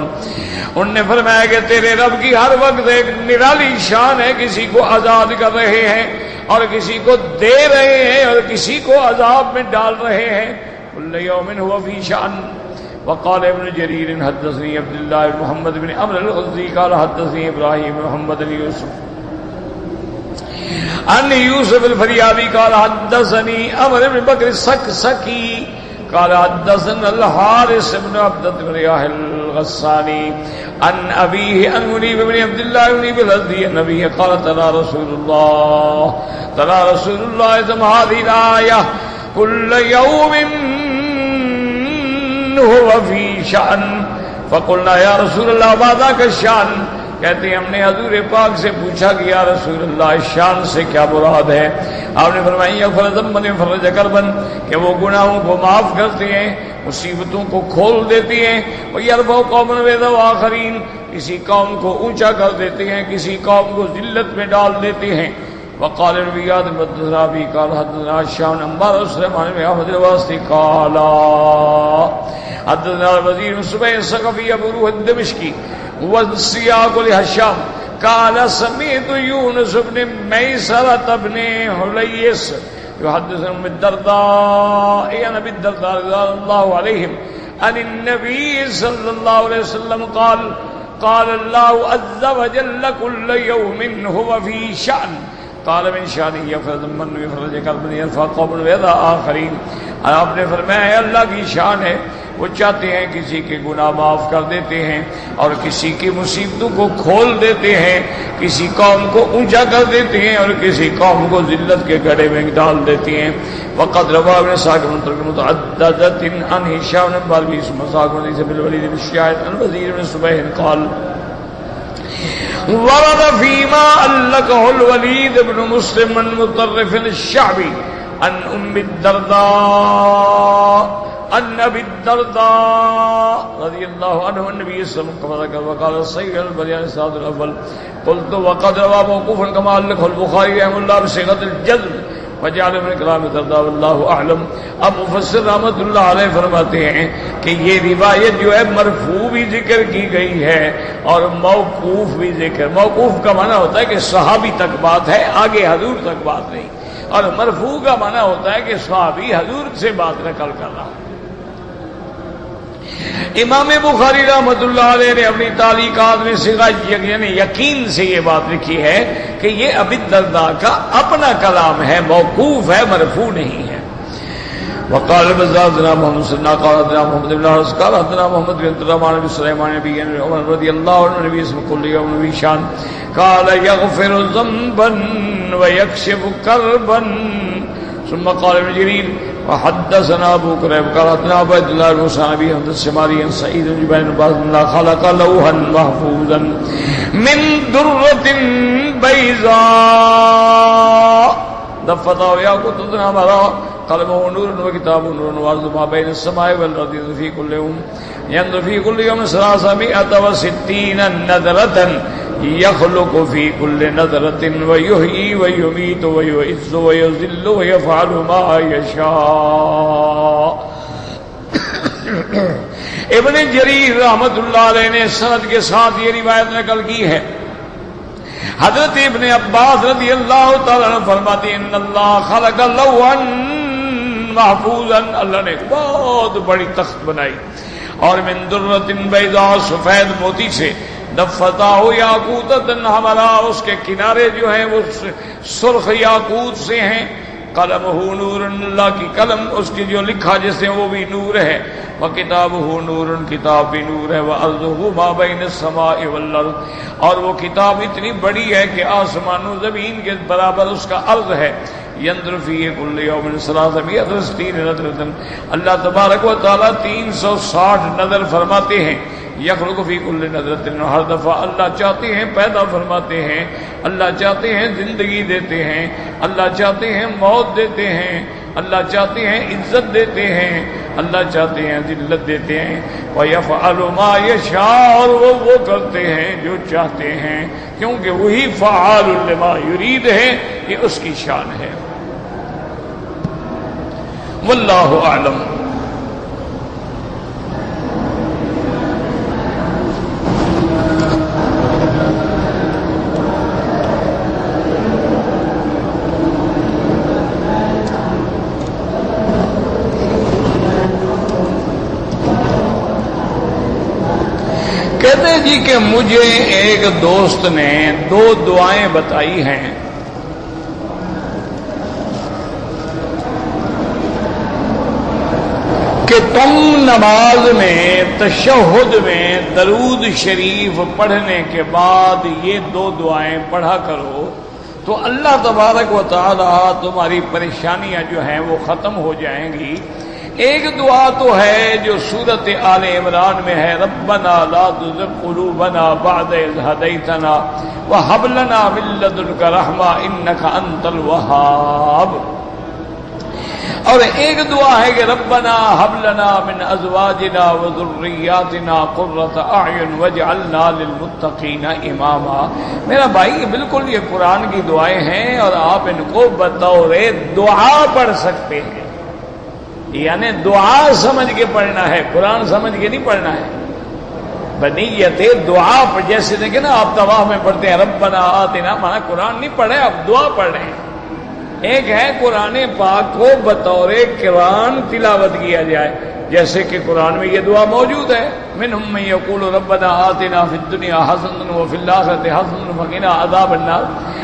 انہوں نے فرمایا کہ تیرے رب کی ہر وقت ایک نرالی شان ہے، کسی کو آزاد کر رہے ہیں اور کسی کو دے رہے ہیں اور کسی کو عذاب میں ڈال رہے ہیں، كل يوم هو في شان۔ وقال ابن جرير حدثني عبد الله بن محمد بن عمرو الغزي قال حدثني ابراهيم بن محمد بن يوسف عن يوسف الفريابي قال حدثني عمرو بن بكر السكسكي قال حدثنا الحارث بن عبد بن رياح الغساني عن أبيه عن منيب بن عبد الله بن الهدي النبي قال تلا رسول الله ثم هذه الآية كل يوم هو في شأن فقلنا یا رسول اللہ ماذا کا شان، کہتے ہیں ہم نے حضور پاک سے پوچھا کہ یا رسول اللہ شان سے کیا مراد ہے؟ آپ نے فرمایا یغفر ذنبا فرج کربا، کہ وہ گناہوں کو معاف کرتے ہیں، مصیبتوں کو کھول دیتی ہیں، ویرفع قوما ویذر آخرین، کسی قوم کو اونچا کر دیتے ہیں، کسی قوم کو ذلت میں ڈال دیتے ہیں۔ وقال الربيعات حدثنا ابي قال حدثنا الشام انبار سليمان بن احمد الواسطي قال حدثنا الوزير بن سبيع الثقفي ابو روح الدمشقي والسياق لهشام قال سمعت يونس بن ميسرة بن حليس يحدث عن الدرداء عن ابي الدرداء رضي الله عليهم عن النبي صلى الله عليه وسلم قال الله عز وجل كل يوم هو في شأن قال من شان یغفر ذنبا ويفرج کربا يرفع قوما ويذر آخرین، آپ نے فرمایا اللہ کی شان ہے، وہ چاہتے ہیں کسی کے گناہ معاف کر دیتے ہیں اور کسی کی مصیبتوں کو کھول دیتے ہیں، کسی قوم کو اونچا کر دیتے ہیں اور کسی قوم کو ذلت کے گڑھے میں ڈال دیتے ہیں۔ وقد روى ابن اسحاق من طرق متعددة عن هشام بن بالبي مساق حديث بالوليد بن الشيعة عن وزير بن سبيح قال ورد فيما علقه الوليد بن مسلم من مطرف الشعبي عن ام الدرداء عن ابي الدرداء رضي الله عنه النبي صلى الله عليه وسلم وقال صحيح البيان السادس الاول قلت وقد روى موقوفا كما علقه البخاري رحمه الله بصيغه الجزم وجعل من کلام الدرداء واللہ اعلم۔ اب مفسر رحمۃ اللہ علیہ فرماتے ہیں کہ یہ روایت جو ہے مرفوع بھی ذکر کی گئی ہے اور موقوف بھی ذکر۔ موقوف کا معنی ہوتا ہے کہ صحابی تک بات ہے، آگے حضور تک بات نہیں، اور مرفوع کا معنی ہوتا ہے کہ صحابی حضور سے بات نقل کر رہا۔ امام بخاری رحمۃ اللہ علیہ نے اپنی تعلیقات میں صیغہ یعنی یقین سے یہ بات لکھی ہے کہ یہ ابی الدرداء کا اپنا کلام ہے، موقوف ہے، مرفوع نہیں ہے۔ وقال البزار حدثنا محمد بن قال حدثنا محمد بن حارث قال حدثنا محمد بن الرحمن بن سليمان بن عمر رضي الله عنه النبي صلى الله عليه وسلم في شان قال يغفر ذنبا ويكشف كربا ثم قال ابن جرير وحدثنا ابو كريب قال حدثنا عبد الله بن صابي عن الشمالي عن سعيد بن جبير بن باز الله خلق لوحا محفوظا من درة بيضاء دفتها ياقوت حمراء قلمه نور وكتابه نور وارض ما بين السماء والارض ينظر في كل يوم 360 نذرة يخلق في كل نذرة ويحيي ويميت ويعز ويذل ويفعل ما يشاء۔ ابن جریر رحمت اللہ علیہ نے سند کے ساتھ یہ روایت نقل کی ہے۔ حضرت ابن عباس رضی اللہ تعالیٰ عنہ فرماتے ہیں ان اللہ خلق لوحا محفوظا، اللہ نے بہت بڑی تخت بنائی اور من درۃ بیضاء سفید موتی سے، دفتاہ یاقوتۃ حمراء اس کے کنارے جو ہیں وہ سرخ یاقوت سے ہیں، قلمہ نور اللہ کی قلم اس کی جو لکھا جسے وہ بھی نور ہے، وکتابہ نور کتاب بھی نور ہے، وارضہ ما بین السماء والارض اور وہ کتاب اتنی بڑی ہے کہ آسمان و زمین کے برابر اس کا عرض ہے، ينظر فيه كل يوم 360 نظرة. اللہ تبارک و تعالیٰ 360 نظر فرماتے ہیں. یخلق فی کل نظرۃ، ہر دفعہ اللہ چاہتے ہیں پیدا فرماتے ہیں، اللہ چاہتے ہیں زندگی دیتے ہیں، اللہ چاہتے ہیں موت دیتے ہیں، اللہ چاہتے ہیں عزت دیتے ہیں، اللہ چاہتے ہیں ذلت دیتے ہیں. وَيَفْعَلُ مَا يَشَاءُ، اور وہ کرتے ہیں جو چاہتے ہیں، کیونکہ وہی فعال لما یرید ہے، یہ اس کی شان ہے. واللہ اعلم. کہتے ہیں جی کہ مجھے ایک دوست نے 2 دعائیں بتائی ہیں. کہ تم نماز میں تشہد میں درود شریف پڑھنے کے بعد یہ 2 دعائیں پڑھا کرو تو اللہ تبارک و تعالی تمہاری پریشانیاں جو ہیں وہ ختم ہو جائیں گی. ایک دعا تو ہے جو سورۃ آل عمران میں ہے، ربنا لا تزغ قلوبنا بعد اذ ہدیتنا وہب لنا من لدنک رحمہ انک انت الوہاب. اور ایک دعا ہے کہ ربنا ہب لنا من ازواجنا وذریاتنا قرۃ اعین واجعلنا للمتقین اماما. میرا بھائی بالکل یہ قرآن کی دعائیں ہیں اور آپ ان کو بطور دعا پڑھ سکتے ہیں، یعنی دعا سمجھ کے پڑھنا ہے، قرآن سمجھ کے نہیں پڑھنا ہے. بنیت دعا پر جیسے دیکھیں نا آپ طواف میں پڑھتے ہیں ربنا آتنا، مانا قرآن نہیں پڑھے آپ دعا پڑھ رہے ہیں. ایک ہے قرآن پاک کو بطور قرآن تلاوت کیا جائے، جیسے کہ قرآن میں یہ دعا موجود ہے، منہم من یقول ربنا آتنا فی الدنیا حسنۃ وفی الآخرۃ حسنۃ وقنا عذاب النار.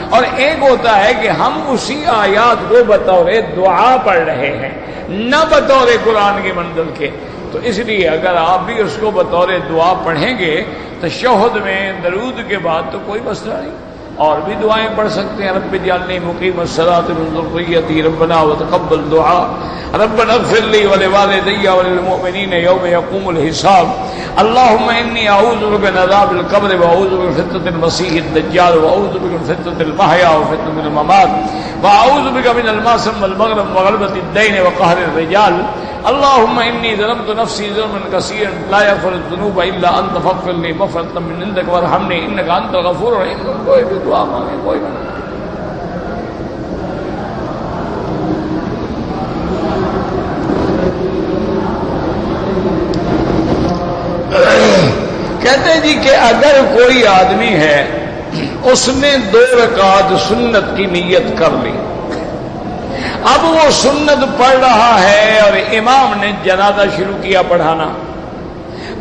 اور ایک ہوتا ہے کہ ہم اسی آیات کو بطور دعا پڑھ رہے ہیں نہ بطور قرآن کے منزل کے. تو اس لیے اگر آپ بھی اس کو بطور دعا پڑھیں گے تشہد میں درود کے بعد تو کوئی مسئلہ نہیں. اور بھی دعائیں پڑھ سکتے ہیں، رب اجعلنی مقیم الصلاۃ من ذریتی ربنا وتقبل دعاء ربنا اغفر لي ولوالدي وللمؤمنين يوم يقوم الحساب. اللهم اني اعوذ بك من عذاب القبر واعوذ بك من فتنة المسيح الدجال واعوذ بك من فتنة المحيا وفتنة الممات واعوذ بك من المأثم والمغرم وغلبة الدين وقهر الرجال. اللهم انی ظلمت نفسی ظلما کثیرا لا یغفر الذنوب الا انت فاغفر لی مغفرة من عندک وارحمنی انک انت الغفور الرحیم. کوئی بھی دعا مانگے کوئی منع نہیں. کہتے ہیں جی کہ اگر کوئی آدمی ہے اس نے 2 رکعت سنت کی نیت کر لی، اب وہ سنت پڑھ رہا ہے اور امام نے جنازہ شروع کیا پڑھانا،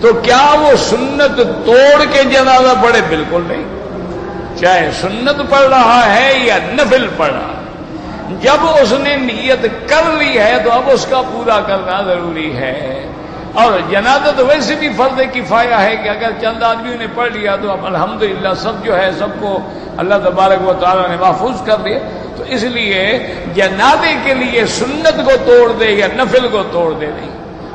تو کیا وہ سنت توڑ کے جنازہ پڑھے؟ بالکل نہیں. چاہے سنت پڑھ رہا ہے یا نفل پڑھ رہا ہے، جب اس نے نیت کر لی ہے تو اب اس کا پورا کرنا ضروری ہے. اور جنازہ تو ویسے بھی فرض کفایہ ہے کہ اگر چند آدمیوں نے پڑھ لیا تو اب الحمدللہ سب جو ہے سب کو اللہ تبارک و تعالیٰ نے محفوظ کر دیا. تو اس لیے جنازے کے لیے سنت کو توڑ دے یا نفل کو توڑ دے نہیں.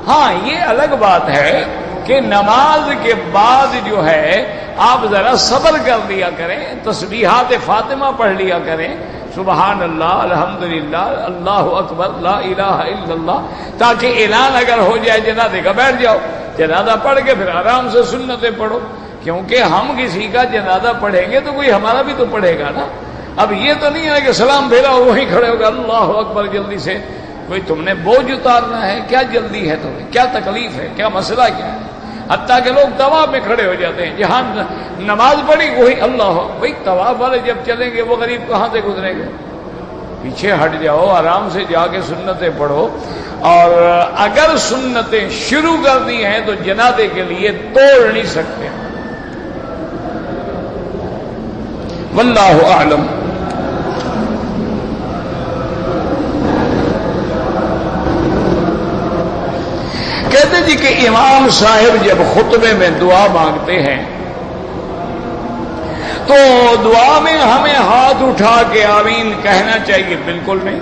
ہاں یہ الگ بات ہے کہ نماز کے بعد جو ہے آپ ذرا صبر کر لیا کریں، تسبیحات فاطمہ پڑھ لیا کریں، سبحان اللہ الحمدللہ اللہ اکبر لا الہ الا اللہ، تاکہ اعلان اگر ہو جائے جنازے کا بیٹھ جاؤ، جنازہ پڑھ کے پھر آرام سے سنتیں پڑھو. کیونکہ ہم کسی کا جنازہ پڑھیں گے تو کوئی ہمارا بھی تو پڑھے گا نا. اب یہ تو نہیں ہے کہ سلام پھیرا اور وہیں کھڑے ہو گئے اللہ اکبر جلدی سے. کوئی تم نے بوجھ اتارنا ہے، کیا جلدی ہے تمہیں، کیا تکلیف ہے، کیا مسئلہ کیا ہے؟ حتیٰ کہ لوگ طواف میں کھڑے ہو جاتے ہیں، جہاں نماز پڑھی وہی اللہ. بھائی طواف والے جب چلیں گے وہ غریب کہاں سے گزریں گے؟ پیچھے ہٹ جاؤ، آرام سے جا کے سنتیں پڑھو. اور اگر سنتیں شروع کر دی ہیں تو جنازے کے لیے توڑ نہیں سکتے. واللہ اعلم. کہتے جی کہ امام صاحب جب خطبے میں دعا مانگتے ہیں تو دعا میں ہمیں ہاتھ اٹھا کے آمین کہنا چاہیے؟ بالکل نہیں۔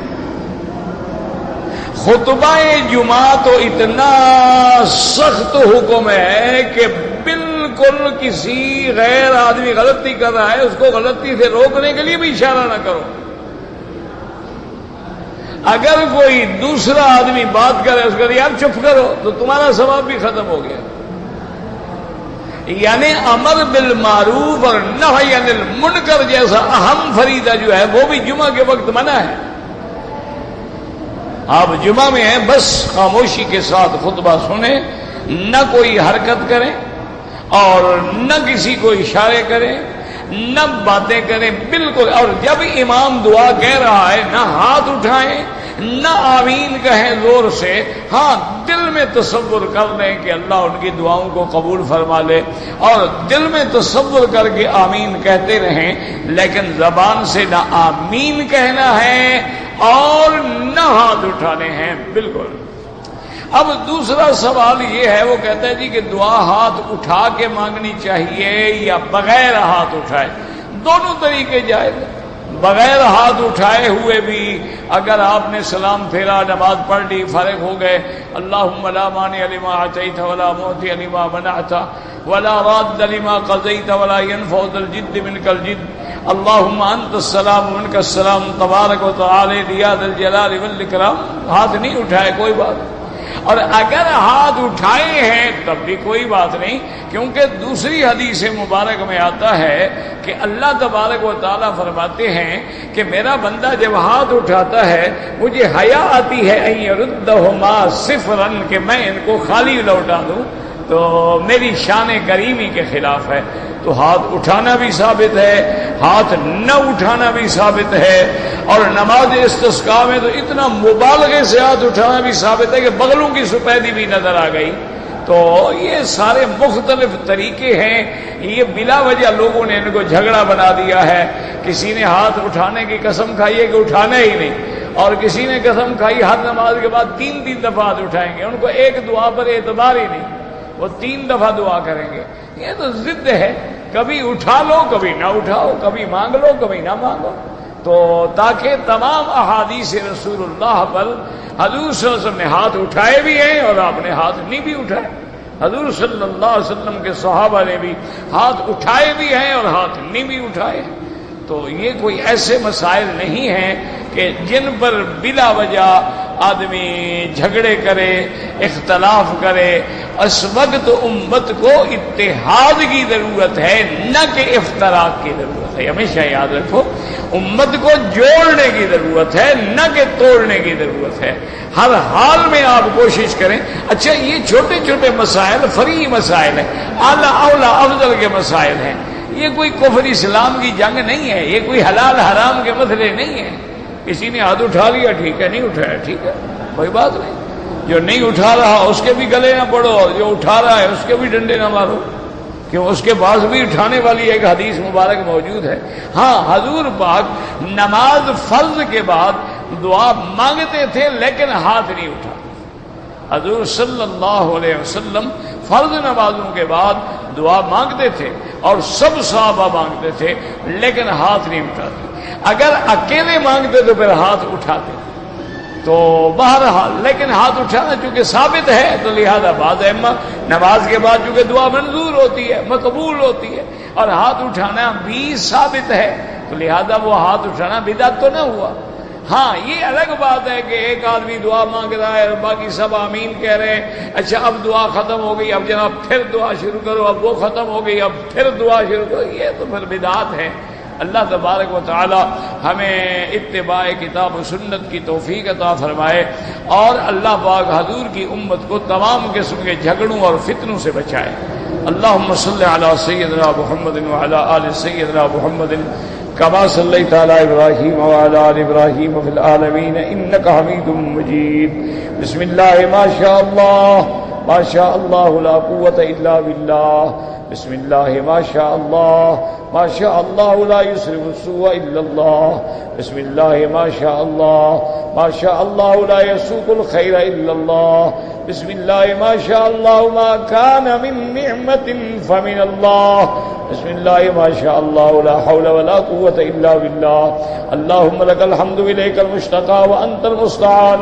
خطبہ جمعہ تو اتنا سخت حکم ہے کہ بالکل کسی غیر آدمی غلطی کر رہا ہے اس کو غلطی سے روکنے کے لیے بھی اشارہ نہ کرو۔ اگر کوئی دوسرا آدمی بات کرے اس کو یار چپ کرو تو تمہارا ثواب بھی ختم ہو گیا۔ یعنی امر بالمعروف اور نہی عن المنکر جیسا اہم فریضہ جو ہے وہ بھی جمعہ کے وقت منع ہے۔ آپ جمعہ میں ہیں بس خاموشی کے ساتھ خطبہ سنیں، نہ کوئی حرکت کریں اور نہ کسی کو اشارے کریں، نہ باتیں کریں بالکل۔ اور جب امام دعا کہہ رہا ہے نہ ہاتھ اٹھائیں نہ آمین کہیں زور سے، ہاں دل میں تصور کر لیں کہ اللہ ان کی دعاؤں کو قبول فرما لے اور دل میں تصور کر کے آمین کہتے رہیں، لیکن زبان سے نہ آمین کہنا ہے اور نہ ہاتھ اٹھانے ہیں بالکل۔ اب دوسرا سوال یہ ہے، وہ کہتا ہے جی کہ دعا ہاتھ اٹھا کے مانگنی چاہیے یا بغیر ہاتھ اٹھائے؟ دونوں طریقے جائز ہیں۔ بغیر ہاتھ اٹھائے ہوئے بھی اگر آپ نے سلام پھیرا، نماز پڑھ لی، فارغ ہو گئے، اللہم لا مانع لما اعطیت ولا معطی لما منعت ولا راد لما قضیت ولا ينفع ذا الجد منک الجد، اللہم انت السلام منک السلام تبارک و تعالی یا ذا الجلال والاکرام، ہاتھ نہیں اٹھائے کوئی بات نہیں۔ اور اگر ہاتھ اٹھائے ہیں تب بھی کوئی بات نہیں، کیونکہ دوسری حدیث مبارک میں آتا ہے کہ اللہ تبارک و تعالیٰ فرماتے ہیں کہ میرا بندہ جب ہاتھ اٹھاتا ہے مجھے حیا آتی ہے ان یردہما صفرا، کہ میں ان کو خالی لوٹا دوں، تو میری شان کریمی کے خلاف ہے۔ تو ہاتھ اٹھانا بھی ثابت ہے، ہاتھ نہ اٹھانا بھی ثابت ہے، اور نماز استسقاء میں تو اتنا مبالغے سے ہاتھ اٹھانا بھی ثابت ہے کہ بغلوں کی سفیدی بھی نظر آ گئی۔ تو یہ سارے مختلف طریقے ہیں، یہ بلا وجہ لوگوں نے ان کو جھگڑا بنا دیا ہے۔ کسی نے ہاتھ اٹھانے کی قسم کھائی ہے کہ اٹھانا ہی نہیں، اور کسی نے قسم کھائی ہر نماز کے بعد 3 دفعہ ہاتھ اٹھائیں گے، ان کو ایک دعا پر اعتبار ہی نہیں، وہ 3 دفعہ دعا کریں گے۔ یہ تو ضد ہے، کبھی اٹھا لو کبھی نہ اٹھاؤ، کبھی مانگ لو کبھی نہ مانگو۔ تو تاکہ تمام احادیث رسول اللہ پر حضور صلی اللہ علیہ وسلم نے ہاتھ اٹھائے بھی ہیں اور آپ نے ہاتھ نہیں بھی اٹھائے، حضور صلی اللہ علیہ وسلم کے صحابہ نے بھی ہاتھ اٹھائے بھی ہیں اور ہاتھ نہیں بھی اٹھائے۔ تو یہ کوئی ایسے مسائل نہیں ہیں کہ جن پر بلا وجہ آدمی جھگڑے کرے، اختلاف کرے۔ اس وقت امت کو اتحاد کی ضرورت ہے، نہ کہ افتراق کی ضرورت ہے۔ ہمیشہ یاد رکھو، امت کو جوڑنے کی ضرورت ہے، نہ کہ توڑنے کی ضرورت ہے۔ ہر حال میں آپ کوشش کریں۔ اچھا یہ چھوٹے چھوٹے مسائل فرعی مسائل ہیں، اعلیٰ اولا افضل کے مسائل ہیں، یہ کوئی کفر اسلام کی جنگ نہیں ہے، یہ کوئی حلال حرام کے مسئلے نہیں ہیں۔ کسی نے ہاتھ اٹھا لیا ٹھیک ہے، نہیں اٹھایا ٹھیک ہے، کوئی بات نہیں۔ جو نہیں اٹھا رہا اس کے بھی گلے نہ پڑو اور جو اٹھا رہا ہے اس کے بھی ڈنڈے نہ مارو، کیوں اس کے پاس بھی اٹھانے والی ایک حدیث مبارک موجود ہے۔ ہاں حضور پاک نماز فرض کے بعد دعا مانگتے تھے لیکن ہاتھ نہیں اٹھا۔ حضور صلی اللہ علیہ وسلم فرض نمازوں کے بعد دعا مانگتے تھے اور سب صحابہ مانگتے تھے لیکن ہاتھ نہیں اٹھاتے۔ اگر اکیلے مانگتے تو پھر ہاتھ اٹھاتے۔ تو بہرحال لیکن ہاتھ اٹھانا چونکہ ثابت ہے تو لہذا بعض ائمہ نماز کے بعد چونکہ دعا منظور ہوتی ہے، مقبول ہوتی ہے، اور ہاتھ اٹھانا بھی ثابت ہے تو لہذا وہ ہاتھ اٹھانا بدعت تو نہ ہوا۔ ہاں یہ الگ بات ہے کہ ایک آدمی دعا مانگ رہا ہے اور باقی سب آمین کہہ رہے ہیں، اچھا اب دعا ختم ہو گئی اب جناب پھر دعا شروع کرو، اب وہ ختم ہو گئی اب پھر دعا شروع کرو، یہ تو پھر بدعت ہے۔ اللہ تبارک و تعالی ہمیں اتباع کتاب و سنت کی توفیق عطا فرمائے اور اللہ پاک حضور کی امت کو تمام قسم کے جھگڑوں اور فتنوں سے بچائے۔ اللہم صلی علی سیدنا محمد وعلی آل سیدنا محمد کما صلیت علی ابراہیم وعلی آل ابراہیم فی العالمین انک حمید مجید۔ بسم اللہ ما شاء اللہ لا قوة الا باللہ، بسم اللہ ما شاء اللہ لا یصرف السوء الا اللہ، بسم الله ما شاء الله، ما شاء الله لا يسوق الخير إلا الله، بسم الله ما شاء الله ما كان من نعمة فمن الله، بسم الله ما شاء الله لا حول ولا قوة إلا بالله، اللهم لك الحمد إليك المشتكى وأنت المستعان،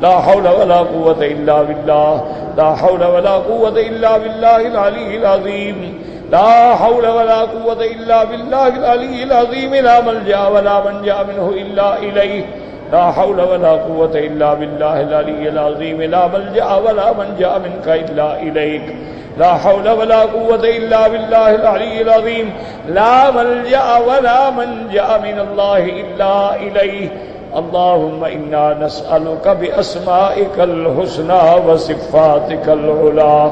لا حول ولا قوة إلا بالله، لا حول ولا قوة إلا بالله العلي العظيم، لا حول ولا قوة إلا بالله العلي العظيم، لا ملجأ ولا منجأ منه إلا إليه، لا حول ولا قوة إلا بالله العلي العظيم، لا ملجأ ولا منجأ منك إلا إليك، لا حول ولا قوة إلا بالله العلي العظيم، لا ملجأ ولا منجأ من الله إلا إليه. اللهم إنا نسألك بأسمائك الحسنى وصفاتك العلى،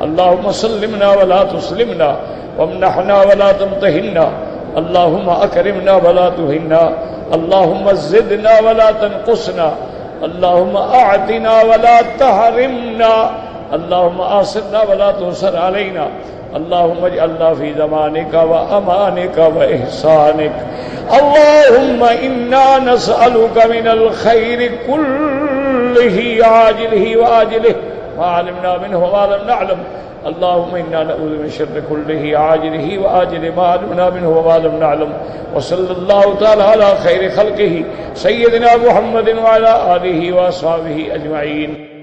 اللهم سلمنا ولا تسلمنا، وامنحنا ولا تمتهنا، اللهم أكرمنا ولا تهنا، اللهم زدنا ولا تنقصنا، اللهم أعطنا ولا تحرمنا، اللهم آثرنا ولا تؤثر علينا، اللهم اجعلنا في زمانك وأمانك وإحسانك. اللهم إنا نسألك من الخير كله عاجله وآجله ما علمنا منه وما لم نعلم، اللهم إنا نعوذ من شر كله عاجله وآجله ما علمنا منه وما لم نعلم. وصلى الله تعالى على خير خلقه سيدنا محمد وعلى آله وأصحابه أجمعين.